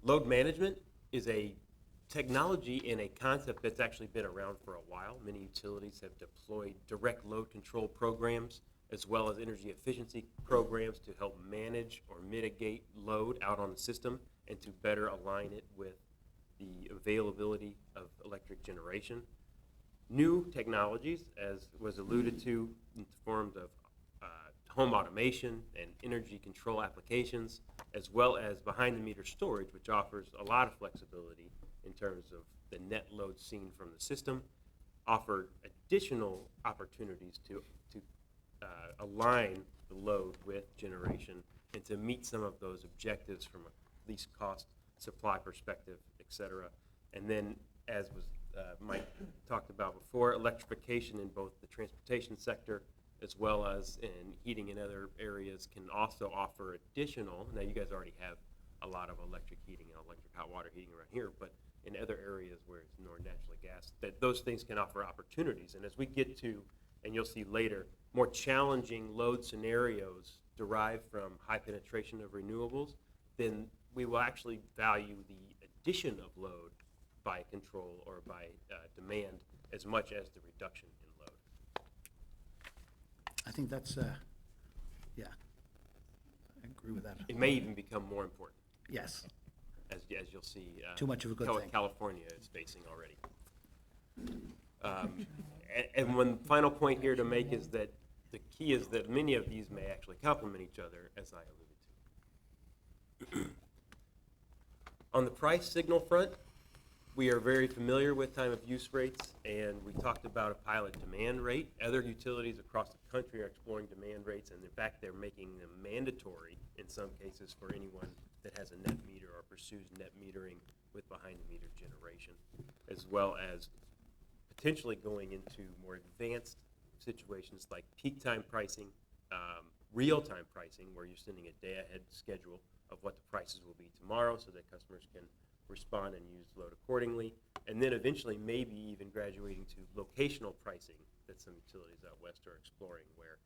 Load management is a technology and a concept that's actually been around for a while. Many utilities have deployed direct load control programs as well as energy efficiency programs to help manage or mitigate load out on the system and to better align it with the availability of electric generation. New technologies, as was alluded to, in the forms of home automation and energy control applications, as well as behind-the-meter storage, which offers a lot of flexibility in terms of the net load seen from the system, offer additional opportunities to align the load with generation and to meet some of those objectives from a least cost supply perspective, et cetera. And then, as was Mike talked about before, electrification in both the transportation sector as well as in heating in other areas can also offer additional, now you guys already have a lot of electric heating and electric hot water heating around here, but in other areas where it's more naturally gas, that those things can offer opportunities. And as we get to, and you'll see later, more challenging load scenarios derived from high penetration of renewables, then we will actually value the addition of load by control or by demand as much as the reduction in load. I think that's, yeah, I agree with that. It may even become more important, Yes, as you'll see. Too much of a good thing. California is facing already. And one final point here to make is that the key is that many of these may actually complement each other, as I alluded to. On the price signal front, we are very familiar with time of use rates, and we talked about a pilot demand rate. Other utilities across the country are exploring demand rates, and in fact, they're making them mandatory in some cases for anyone that has a net meter or pursues net metering with behind-the-meter generation, as well as potentially going into more advanced situations like peak time pricing, real-time pricing, where you're sending a day-ahead schedule of what the prices will be tomorrow so that customers can respond and use load accordingly, and then eventually maybe even graduating to locational pricing that some utilities out west are exploring, where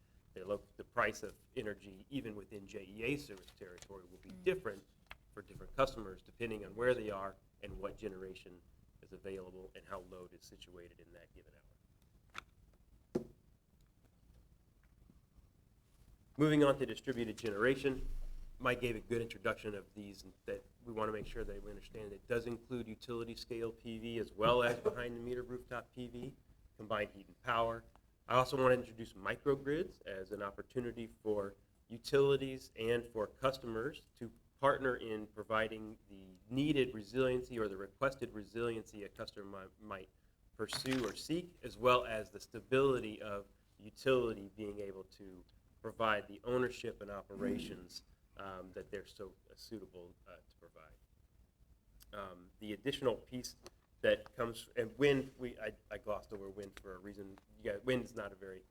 the price of energy, even within JEA service territory, will be different for different customers depending on where they are and what generation is available and how load is situated in that given hour. Moving on to distributed generation, Mike gave a good introduction of these, and that we want to make sure that we understand it does include utility scale PV as well as behind the meter rooftop PV, combined heat and power. I also want to introduce microgrids as an opportunity for utilities and for customers to partner in providing the needed resiliency or the requested resiliency a customer might pursue or seek, as well as the stability of utility being able to provide the ownership and operations that they're so suitable to provide. The additional piece that comes, and wind, I glossed over wind for a reason. Yeah, wind is not a very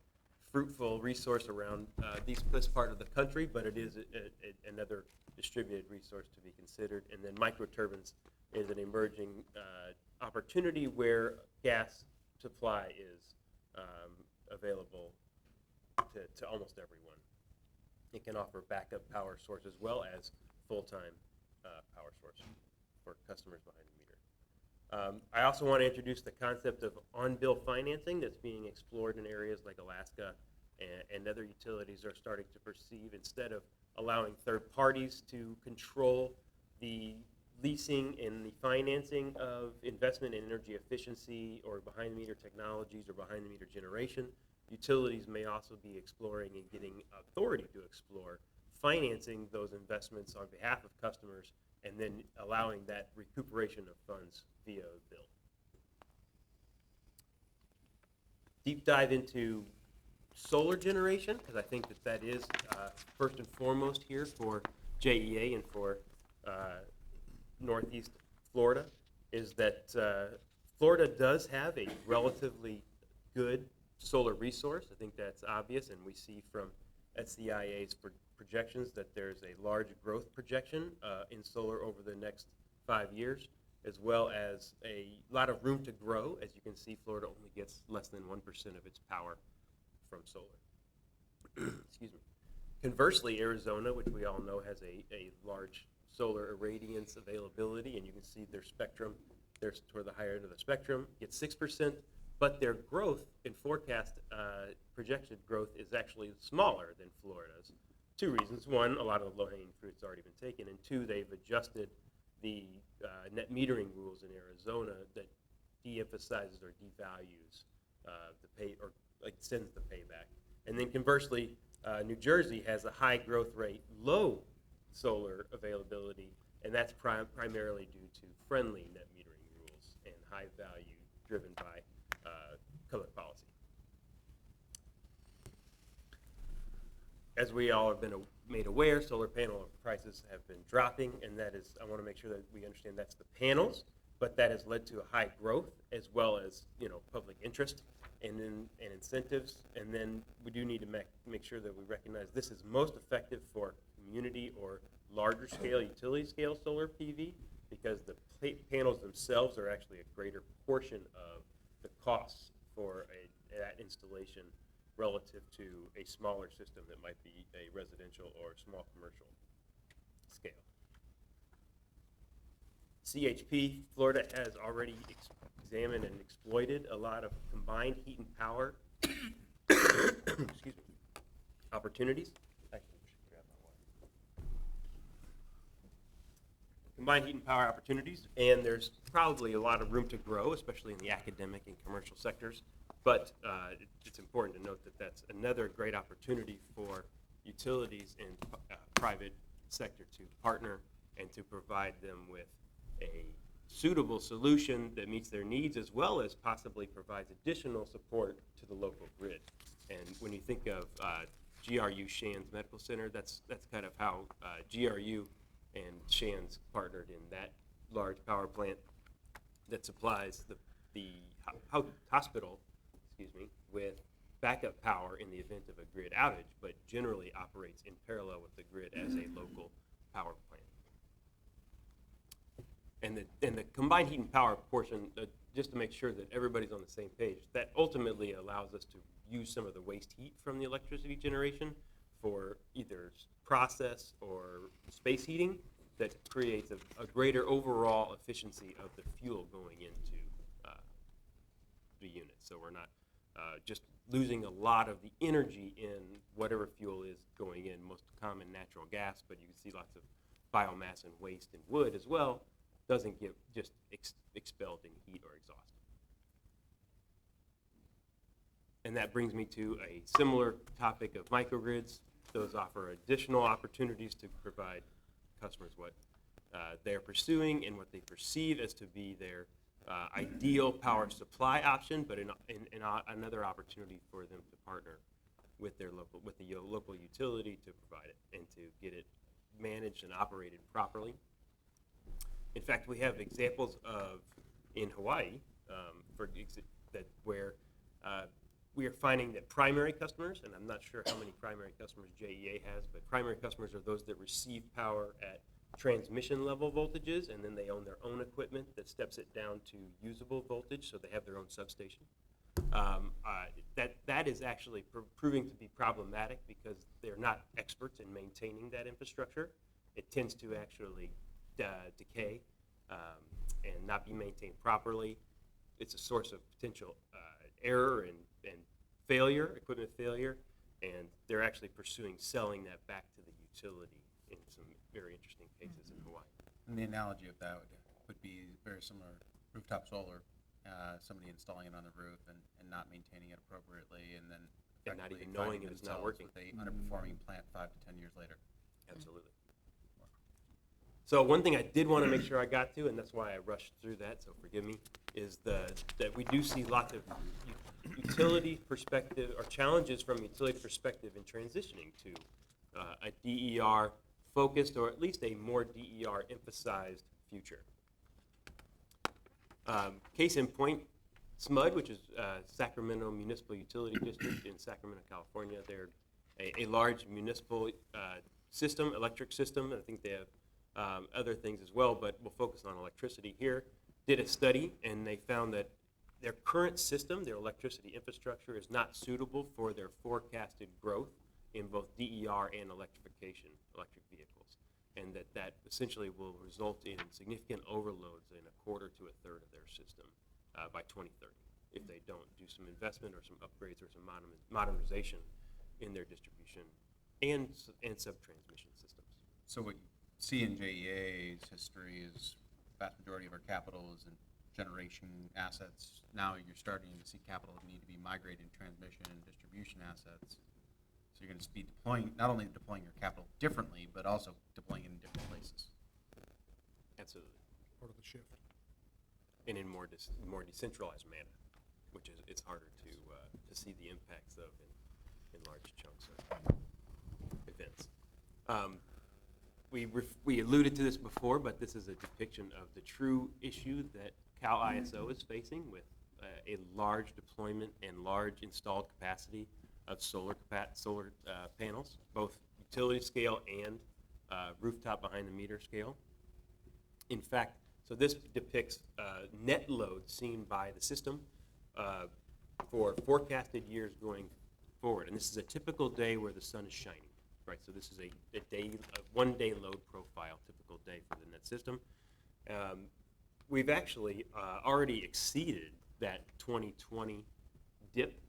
fruitful resource around this part of the country, but it is another distributed resource to be considered. And then microturbines is an emerging opportunity where gas supply is available to almost everyone. It can offer backup power source as well as full-time power source for customers behind the meter. I also want to introduce the concept of on-bill financing that's being explored in areas like Alaska, and other utilities are starting to perceive, instead of allowing third parties to control the leasing and the financing of investment in energy efficiency or behind-the-meter technologies or behind-the-meter generation, utilities may also be exploring and getting authority to explore financing those investments on behalf of customers and then allowing that recuperation of funds via a bill. Deep dive into solar generation, because I think that is first and foremost here for JEA and for Northeast Florida, is that Florida does have a relatively good solar resource. I think that's obvious, and we see from SCIA's projections that there's a large growth projection in solar over the next 5 years, as well as a lot of room to grow. As you can see, Florida only gets less than 1% of its power from solar. Excuse me. Conversely, Arizona, which we all know has a large solar irradiance availability, and you can see their spectrum, they're toward the higher end of the spectrum, gets 6%, but their growth in forecast projected growth is actually smaller than Florida's. 2 reasons. 1, a lot of the low-hanging fruit's already been taken, and 2, they've adjusted the net metering rules in Arizona that de-emphasizes or devalues the pay, or extends the payback. And then conversely, New Jersey has a high growth rate, low solar availability, and that's primarily due to friendly net metering rules and high value driven by color policy. As we all have been made aware, solar panel prices have been dropping, and that is, I want to make sure that we understand that's the panels, but that has led to a high growth as well as, public interest and incentives. And then we do need to make sure that we recognize this is most effective for community or larger scale, utility scale solar PV, because the panels themselves are actually a greater portion of the costs for that installation relative to a smaller system that might be a residential or small commercial scale. CHP, Florida has already examined and exploited a lot of combined heat and power excuse me, opportunities. Actually, we should grab my water. Combined heat and power opportunities, and there's probably a lot of room to grow, especially in the academic and commercial sectors. But it's important to note that that's another great opportunity for utilities and private sector to partner and to provide them with a suitable solution that meets their needs, as well as possibly provides additional support to the local grid. And when you think of GRU Shands Medical Center, that's kind of how GRU and Shands partnered in that large power plant that supplies the hospital, with backup power in the event of a grid outage, but generally operates in parallel with the grid as a local power plant. And the combined heat and power portion, just to make sure that everybody's on the same page, that ultimately allows us to use some of the waste heat from the electricity generation for either process or space heating that creates a greater overall efficiency of the fuel going into the unit. So we're not just losing a lot of the energy in whatever fuel is going in, most common natural gas, but you can see lots of biomass and waste and wood as well, doesn't get just expelled in heat or exhaust. And that brings me to a similar topic of microgrids. Those offer additional opportunities to provide customers what they're pursuing and what they perceive as to be their ideal power supply option, but another opportunity for them to partner with the local utility to provide it and to get it managed and operated properly. In fact, we have examples of in Hawaii where we are finding that primary customers, and I'm not sure how many primary customers JEA has, but primary customers are those that receive power at transmission level voltages, and then they own their own equipment that steps it down to usable voltage, so they have their own substation. That is actually proving to be problematic because they're not experts in maintaining that infrastructure. It tends to actually decay and not be maintained properly. It's a source of potential error and failure, equipment failure, and they're actually pursuing selling that back to the utility in some very interesting cases in Hawaii. And the analogy of that would be very similar, rooftop solar, somebody installing it on the roof and not maintaining it appropriately, and then And not effectively even knowing finding if it's not themselves working. with a underperforming plant 5 to 10 years later. Absolutely. So one thing I did want to make sure I got to, and that's why I rushed through that, so forgive me, is that we do see lots of utility perspective, or challenges from utility perspective in transitioning to a DER focused, or at least a more DER emphasized future. Case in point, SMUD, which is Sacramento Municipal Utility District in Sacramento, California. They're a large municipal system, electric system. I think they have other things as well, but we'll focus on electricity here. Did a study, and they found that their current system, their electricity infrastructure, is not suitable for their forecasted growth in both DER and electrification, electric vehicles, and that essentially will result in significant overloads in a quarter to a third of their system by 2030 if they don't do some investment or some upgrades or some modernization in their distribution and sub-transmission systems. So what you see in JEA's history is vast majority of our capital is in generation assets. Now you're starting to see capital need to be migrated in transmission and distribution assets. So you're going to be deploying, not only deploying your capital differently, but also deploying it in different places. Absolutely. Part of the shift. And in more decentralized manner, which is it's harder to see the impacts of in large chunks of events. We alluded to this before, but this is a depiction of the true issue that Cal ISO is facing with a large deployment and large installed capacity of solar panels, both utility scale and rooftop behind the meter scale. In fact, so this depicts net load seen by the system for forecasted years going forward. And this is a typical day where the sun is shining, right? So this is a one-day load profile, typical day for the net system. We've actually already exceeded that 2020 dip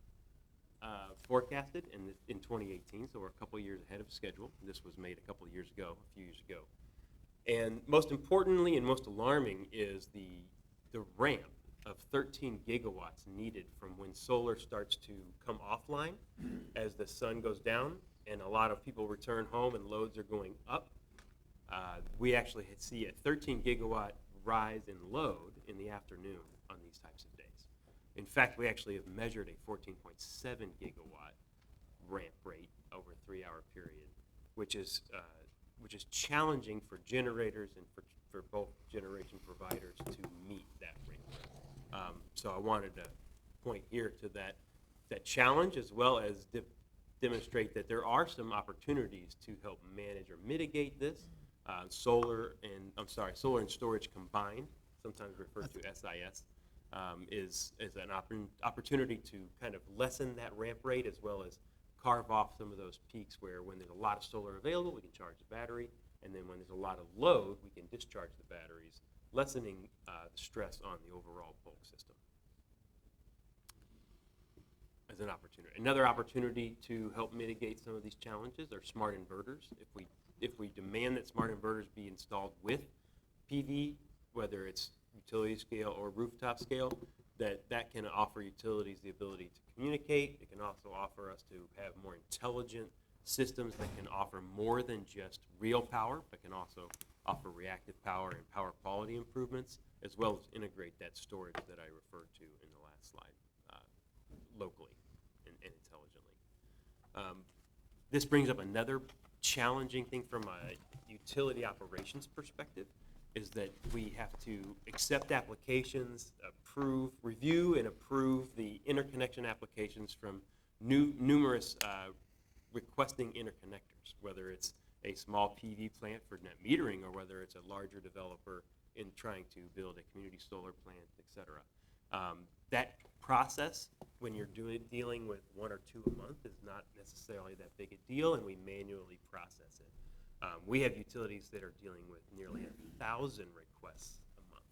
forecasted in 2018, so we're a couple years ahead of schedule. This was made a few years ago. And most importantly and most alarming is the ramp of 13 gigawatts needed from when solar starts to come offline as the sun goes down and a lot of people return home and loads are going up. We actually see a 13 gigawatt rise in load in the afternoon on these types of days. In fact, we actually have measured a 14.7 gigawatt ramp rate over a 3-hour period, which is challenging for generators and for both generation providers to meet that rate. So I wanted to point here to that challenge, as well as demonstrate that there are some opportunities to help manage or mitigate this. Solar and storage combined, sometimes referred to SIS, is an opportunity to kind of lessen that ramp rate, as well as carve off some of those peaks where when there's a lot of solar available, we can charge the battery, and then when there's a lot of load, we can discharge the batteries, lessening the stress on the overall bulk system as an opportunity. Another opportunity to help mitigate some of these challenges are smart inverters. If we demand that smart inverters be installed with PV, whether it's utility scale or rooftop scale, that can offer utilities the ability to communicate. It can also offer us to have more intelligent systems that can offer more than just real power, but can also offer reactive power and power quality improvements, as well as integrate that storage that I referred to in the last slide locally and intelligently. This brings up another challenging thing from a utility operations perspective, is that we have to accept applications, review and approve the interconnection applications from numerous requesting interconnectors, whether it's a small PV plant for net metering or whether it's a larger developer in trying to build a community solar plant, et cetera. That process, when you're dealing with 1 or 2 a month, is not necessarily that big a deal, and we manually process it. We have utilities that are dealing with nearly 1,000 requests a month,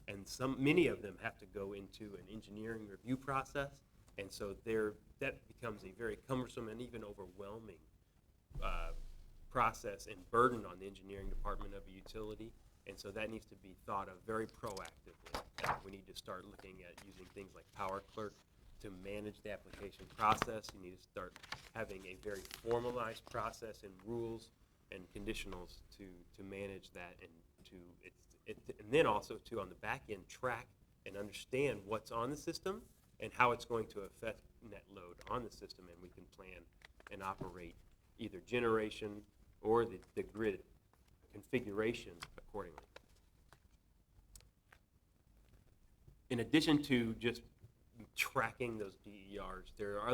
and many of them have to go into an engineering review process, and so that becomes a very cumbersome and even overwhelming process and burden on the engineering department of a utility, and so that needs to be thought of very proactively. We need to start looking at using things like Power Clerk to manage the application process. You need to start having a very formalized process and rules and conditionals to manage that, and and then also to, on the back end, track and understand what's on the system and how it's going to affect net load on the system, and we can plan and operate either generation or the grid configuration accordingly. In addition to just tracking those DERs, there are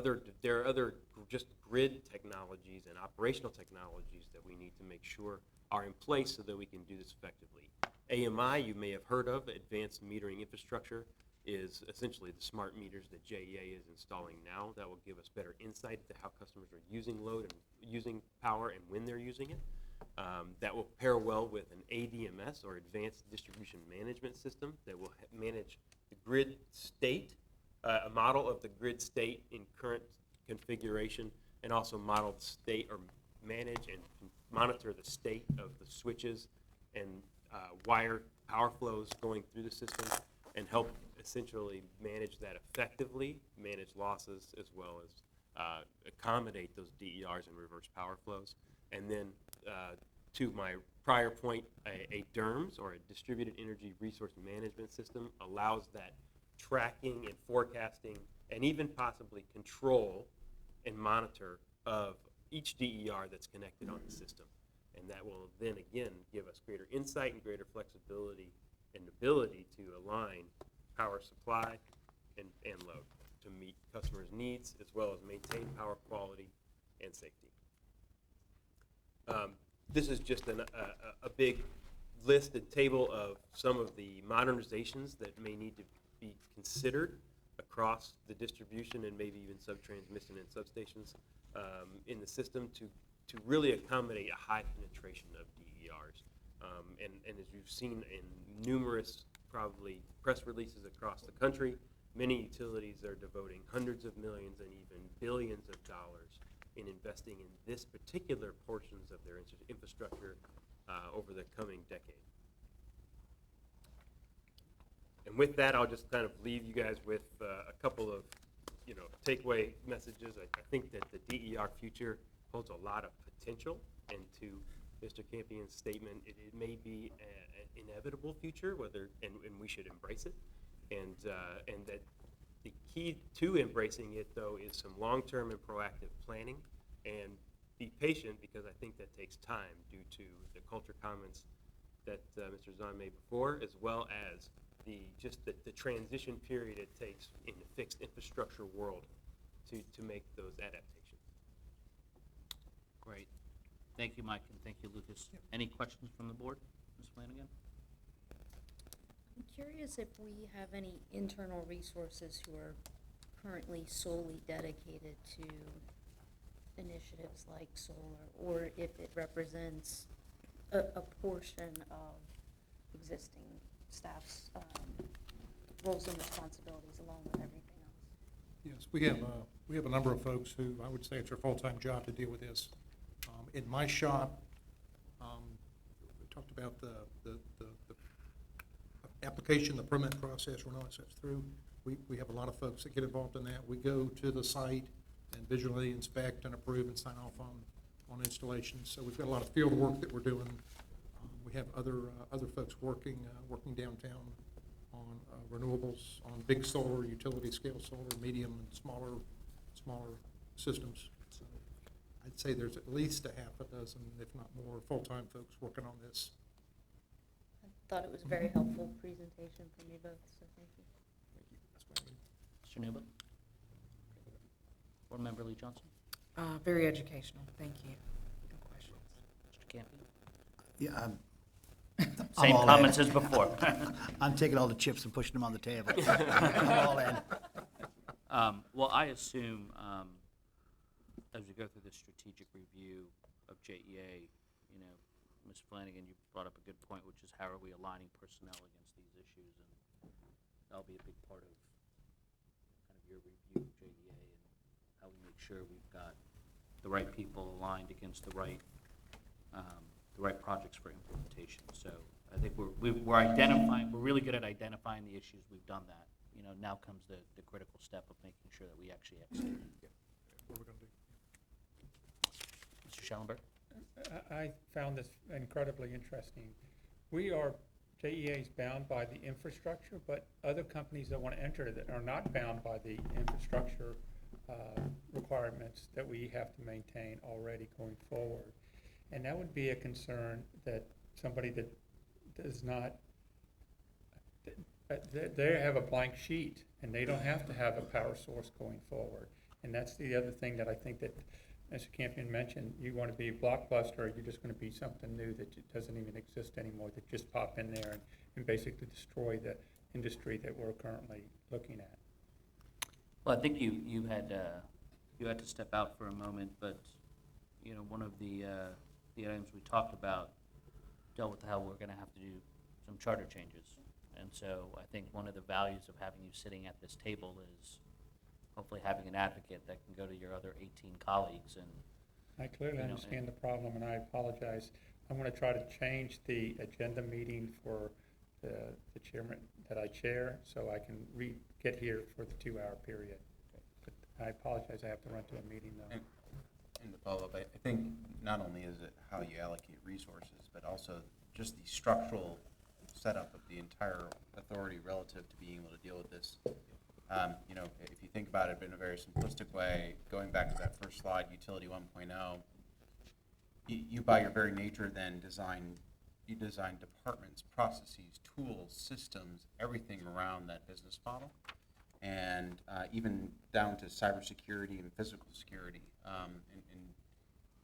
other just grid technologies and operational technologies that we need to make sure are in place so that we can do this effectively. AMI, you may have heard of, Advanced Metering Infrastructure, is essentially the smart meters that JEA is installing now. That will give us better insight into how customers are using load and using power and when they're using it. That will pair well with an ADMS, or Advanced Distribution Management System, that will manage the grid state, a model of the grid state in current configuration, and also model the state, or manage and monitor the state of the switches and wire power flows going through the system, and help essentially manage that effectively, manage losses, as well as accommodate those DERs and reverse power flows. And then to my prior point, a DERMS, or a Distributed Energy Resource Management System, allows that tracking and forecasting and even possibly control and monitor of each DER that's connected on the system. And that will then again give us greater insight and greater flexibility and ability to align power supply and load to meet customers' needs, as well as maintain power quality and safety. This is just a big list and table of some of the modernizations that may need to be considered across the distribution and maybe even sub-transmission and substations in the system to really accommodate a high penetration of DERs. And as you've seen in numerous, probably, press releases across the country, many utilities are devoting hundreds of millions and even billions of dollars in investing in this particular portions of their infrastructure over the coming decade. And with that, I'll just kind of leave you guys with a couple of, takeaway messages. I think that the DER future holds a lot of potential, and to Mr. Campion's statement, it may be an inevitable future, and we should embrace it, and that the key to embracing it, though, is some long-term and proactive planning, and be patient, because I think that takes time due to the culture comments that Mr. Zahn made before, as well as the transition period it takes in the fixed infrastructure world to make those adaptations. Great. Thank you, Mike, and thank you, Lucas. Any questions from the board? Ms. Flanagan? I'm curious if we have any internal resources who are currently solely dedicated to initiatives like solar, or if it represents a portion of existing staff's roles and responsibilities along with everything else. Yes, we have a number of folks who, I would say it's their full-time job to deal with this. In my shop, we talked about the application, the permit process, we're not set through. We have a lot of folks that get involved in that. We go to the site and visually inspect and approve and sign off on installations. So we've got a lot of field work that we're doing. We have other folks working downtown on renewables, on big solar, utility scale solar, medium and smaller systems. So I'd say there's at least a half a dozen, if not more, full-time folks working on this. I thought it was a very helpful presentation from you both, so thank you. Thank you. Mr. Newman? Board Member Lee Johnson? Very educational, thank you. No questions. Mr. Campion? Yeah, Same all in. comments as before. I'm taking all the chips and pushing them on the table. I'm all in. Well, I assume, as we go through the strategic review of JEA, you know, Ms. Flanagan, you brought up a good point, which is how are we aligning personnel against these issues? And that'll be a big part of kind of your review of JEA and how we make sure we've got the right people aligned against the right projects for implementation. So I think we're identifying, we're really good at identifying the issues. We've done that. You know, now comes the critical step of making sure that we actually execute. What we're gonna do. Mr. Schellenberg? I found this incredibly interesting. JEA is bound by the infrastructure, but other companies that want to enter that are not bound by the infrastructure requirements that we have to maintain already going forward. And that would be a concern that somebody that does not, they have a blank sheet and they don't have to have a power source going forward. And that's the other thing that I think that Mr. Campion mentioned. You want to be a blockbuster, or you're just going to be something new that doesn't even exist anymore, that just pop in there and basically destroy the industry that we're currently looking at. Well, I think you had to step out for a moment, but you know, one of the items we talked about dealt with how we're going to have to do some charter changes. And so I think one of the values of having you sitting at this table is hopefully having an advocate that can go to your other 18 colleagues and. I clearly You know, understand the problem, and I apologize. I'm going to try to change the agenda meeting for the chairman that I chair, so I can get here for the 2-hour period. But I apologize, I have to run to a meeting though. And to follow up, I think not only is it how you allocate resources, but also just the structural setup of the entire authority relative to being able to deal with this. You know, if you think about it in a very simplistic way, going back to that first slide, Utility 1.0, you by your very nature then design departments, processes, tools, systems, everything around that business model, and even down to cybersecurity and physical security. And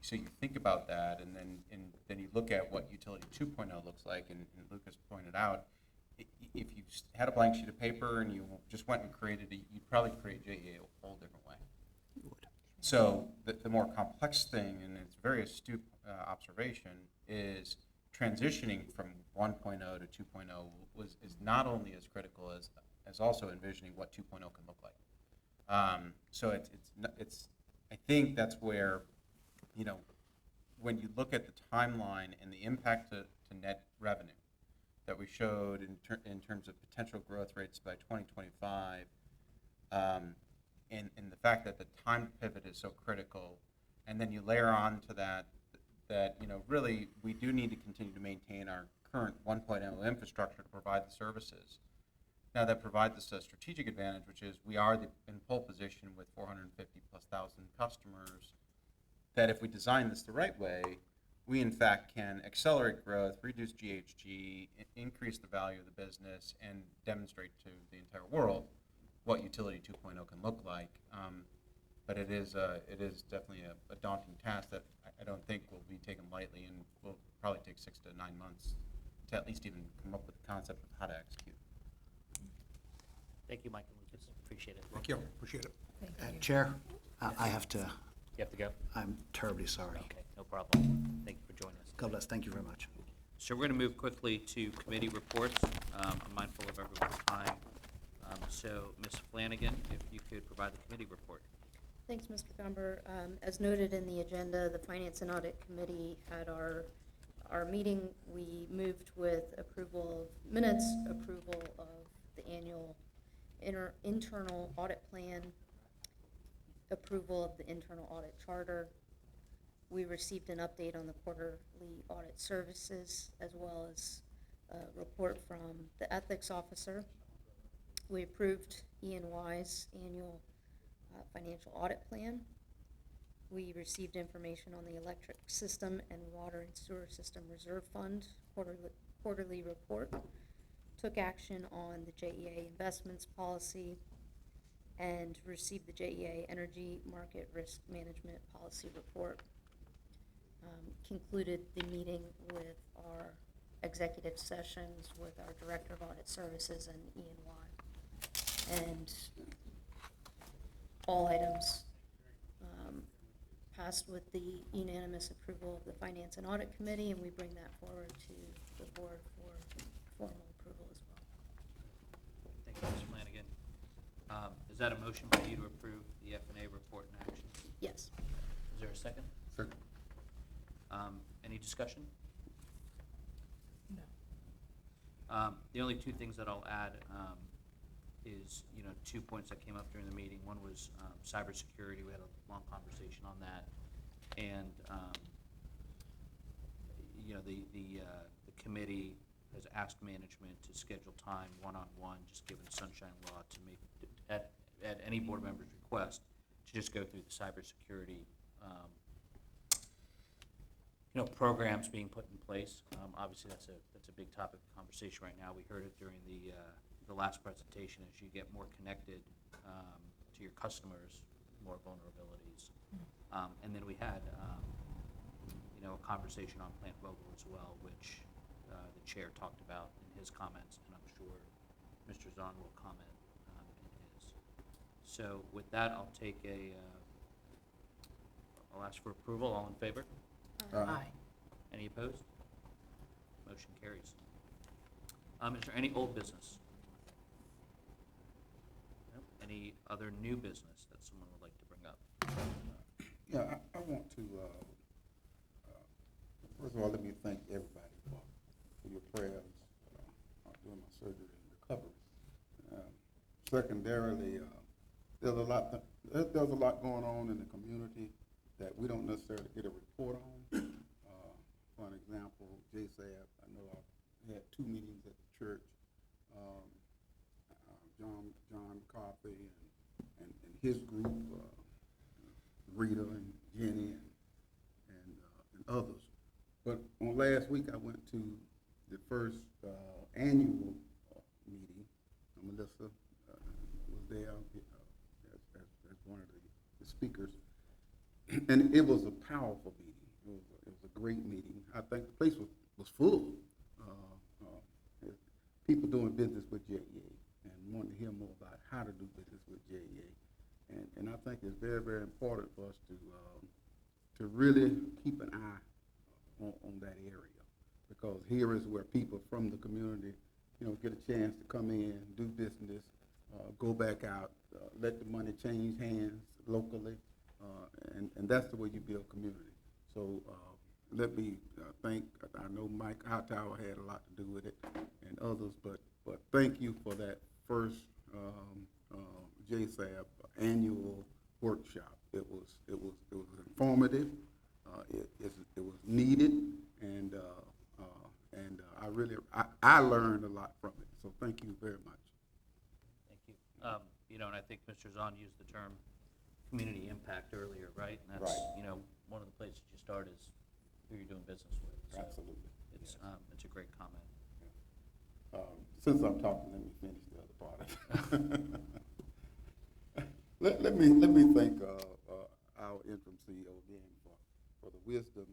so you think about that, and then you look at what Utility 2.0 looks like, and Lucas pointed out, if you had a blank sheet of paper and you just went and created it, you'd probably create JEA a whole different way. You would. So the more complex thing, and it's a very astute observation, is transitioning from 1.0 to 2.0 is not only as critical as also envisioning what 2.0 can look like. So it's I think that's where, you know, when you look at the timeline and the impact to net revenue that we showed in terms of potential growth rates by 2025, and the fact that the time pivot is so critical, and then you layer on to that, you know, really we do need to continue to maintain our current 1.0 infrastructure to provide the services. Now that provides us a strategic advantage, which is we are in pole position with 450,000+ customers, that if we design this the right way, we in fact can accelerate growth, reduce GHG, increase the value of the business, and demonstrate to the entire world what Utility 2.0 can look like. But it is definitely a daunting task that I don't think will be taken lightly, and will probably take 6 to 9 months to at least even come up with the concept of how to execute. Thank you, Mike and Lucas. Appreciate it. Thank you, appreciate it. Chair, I have to, You have to go? I'm terribly sorry. Okay, no problem. Thank you for joining us. God bless, thank you very much. So we're going to move quickly to committee reports. I'm mindful of everyone's time. So Ms. Flanagan, if you could provide the committee report. Thanks, Mr. Gumber. As noted in the agenda, the Finance and Audit Committee had our meeting. We moved with approval of minutes, approval of the annual internal audit plan, approval of the internal audit charter. We received an update on the quarterly audit services, as well as a report from the ethics officer. We approved E&Y's annual financial audit plan. We received information on the electric system and water and sewer system reserve fund quarterly report. Took action on the JEA investments policy, and received the JEA energy market risk management policy report. Concluded the meeting with our executive sessions with our Director of Audit Services and E&Y. And all items passed with the unanimous approval of the Finance and Audit Committee, and we bring that forward to the board for formal approval as well. Thank you, Ms. Flanagan. Is that a motion for you to approve the F&A report and action? Yes. Is there a second? Second. Any discussion? No. The only two things that I'll add is, 2 points that came up during the meeting. One was cybersecurity. We had a long conversation on that. And, the committee has asked management to schedule time one-on-one, just given sunshine law, to make, at any board member's request, to just go through the cybersecurity programs being put in place. Obviously, that's a big topic of conversation right now. We heard it during the last presentation. As you get more connected to your customers, more vulnerabilities. And then we had a conversation on plant mobile as well, which the chair talked about in his comments, and I'm sure Mr. Zahn will comment in his. So with that, I'll ask for approval. All in favor? Aye. Any opposed? Motion carries. Is there any old business? Nope. Any other new business that someone would like to bring up? Yeah, I want to, first of all, let me thank everybody for your prayers during my surgery and recovery. Secondarily, there's a lot going on in the community that we don't necessarily get a report on. For an example, JSAB, I know I had 2 meetings at the church. John McCarthy and his group, Rita and Jenny and others. But on last week, I went to the first annual meeting. Melissa was there as one of the speakers. And it was a powerful meeting. It was a great meeting. I think the place was full. People doing business with JEA and wanting to hear more about how to do business with JEA. And I think it's very, very important for us to really keep an eye on that area, because here is where people from the community, get a chance to come in, do business, go back out, let the money change hands locally, and that's the way you build community. So let me thank, I know Mike Hightower had a lot to do with it and others, but thank you for that first JSAB annual workshop. It was informative. It was needed, and I learned a lot from it. So thank you very much. Thank you. And I think Mr. Zahn used the term community impact earlier, right? And that's, Right. One of the places you start is who you're doing business with. So Absolutely. It's a great comment. Since I'm talking, let me finish the other part of it. let me thank our interim CEO again for the wisdom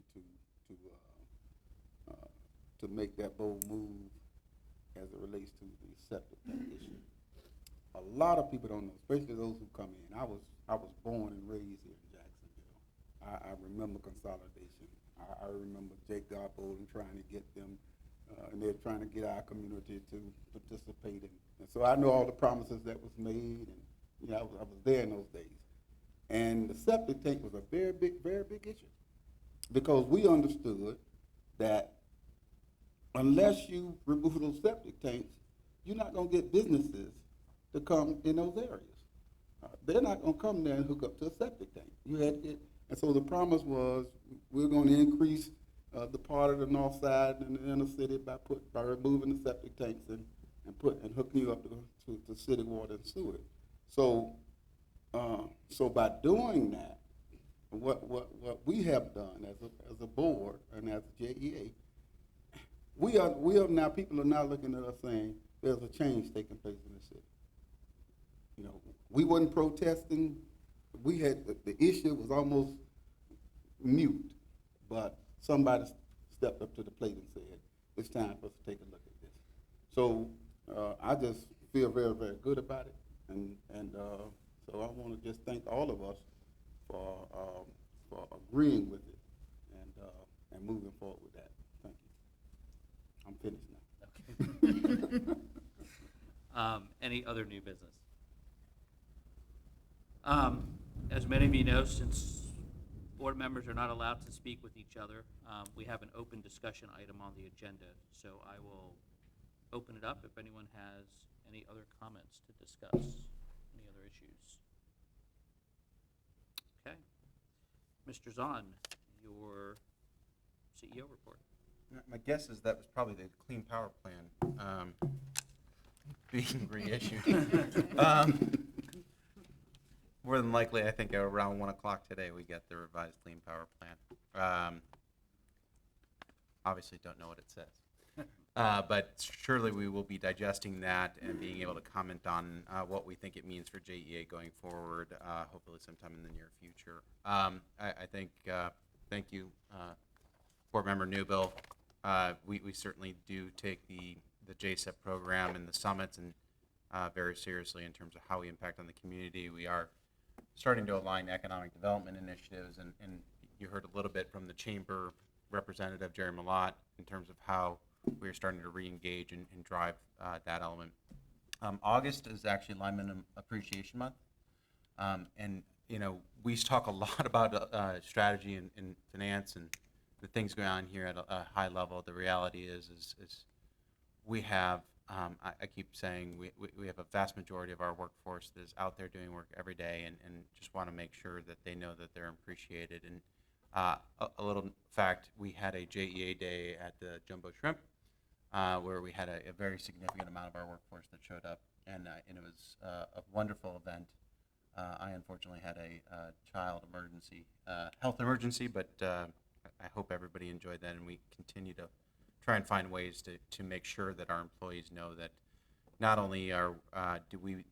to make that bold move as it relates to the septic tank issue. A lot of people don't know, especially those who come in. I was born and raised here in Jacksonville. I remember consolidation. I remember Jake Garbolden trying to get them, and they're trying to get our community to participate in. And so I know all the promises that was made, and I was there in those days. And the septic tank was a very big issue, because we understood that unless you remove those septic tanks, you're not going to get businesses to come in those areas. They're not going to come there and hook up to a septic tank. You had to get, and so the promise was we're going to increase the part of the north side in the inner city by removing the septic tanks and hooking you up to city water and sewer. So by doing that, what we have done as a board and as JEA, we are now, people are now looking at us saying there's a change taking place in the city. We wasn't protesting. We had the issue was almost mute, but somebody stepped up to the plate and said, it's time for us to take a look at this. So, I just feel very, very good about it, and so I want to just thank all of us for agreeing with it and moving forward with that. Thank you. I'm finished now. Any other new business? As many of you know, since board members are not allowed to speak with each other, we have an open discussion item on the agenda. So I will open it up if anyone has any other comments to discuss, any other issues. Okay. Mr. Zahn, your CEO report. My guess is that was probably the Clean Power Plan being reissued. More than likely, I think around 1 o'clock today, we get the revised Clean Power Plan. Obviously, don't know what it says. But surely we will be digesting that and being able to comment on what we think it means for JEA going forward, hopefully sometime in the near future. I think, thank you, Board Member Newbill. We certainly do take the JSEP program and the summits and very seriously in terms of how we impact on the community. We are starting to align economic development initiatives, and you heard a little bit from the Chamber representative, Jerry Malott, in terms of how we're starting to re-engage and drive that element. August is actually Lineman Appreciation Month. And, you know, we talk a lot about strategy and finance and the things going on here at a high level. The reality is we have, I keep saying, we have a vast majority of our workforce that is out there doing work every day and just want to make sure that they know that they're appreciated. And a little fact, we had a JEA day at the Jumbo Shrimp where we had a very significant amount of our workforce that showed up, and it was a wonderful event. I unfortunately had a child emergency, health emergency, but I hope everybody enjoyed that, and we continue to try and find ways to make sure that our employees know that not only do we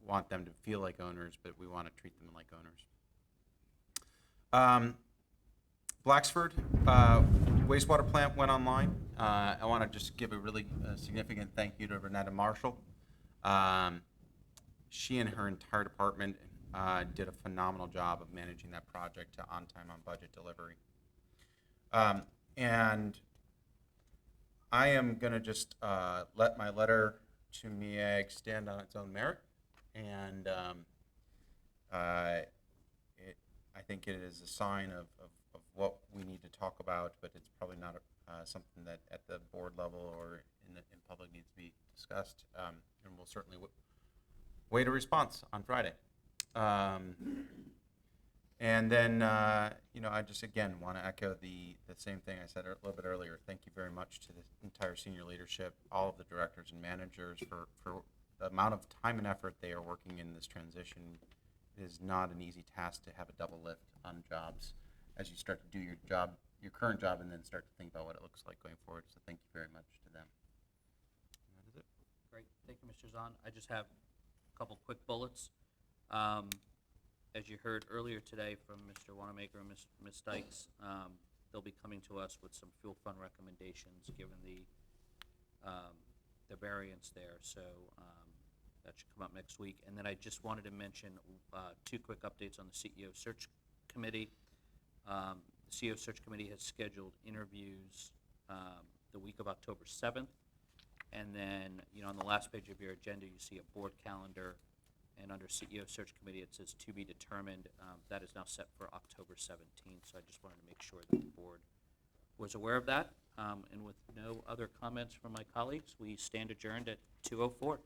want them to feel like owners, but we want to treat them like owners. Blacksford wastewater plant went online. I want to just give a really significant thank you to Renetta Marshall. She and her entire department did a phenomenal job of managing that project to on-time, on-budget delivery. And I am going to just let my letter to MEAG stand on its own merit, and I think it is a sign of what we need to talk about, but it's probably not something that at the board level or in public needs to be discussed, and we'll certainly wait a response on Friday. And then, I just, again, want to echo the same thing I said a little bit earlier. Thank you very much to the entire senior leadership, all of the directors and managers for the amount of time and effort they are working in this transition. It is not an easy task to have a double lift on jobs as you start to do your job, your current job, and then start to think about what it looks like going forward. So thank you very much to them. And that is it. Great, thank you, Mr. Zahn. I just have a couple quick bullets. As you heard earlier today from Mr. Wanamaker and Ms. Dykes, they'll be coming to us with some fuel fund recommendations given the variance there. So that should come up next week. And then I just wanted to mention two quick updates on the CEO search committee. The CEO search committee has scheduled interviews the week of October 7th. And then, on the last page of your agenda, you see a board calendar. And under CEO search committee, it says to be determined. That is now set for October 17th. So I just wanted to make sure that the board was aware of that. And with no other comments from my colleagues, we stand adjourned at 2:04.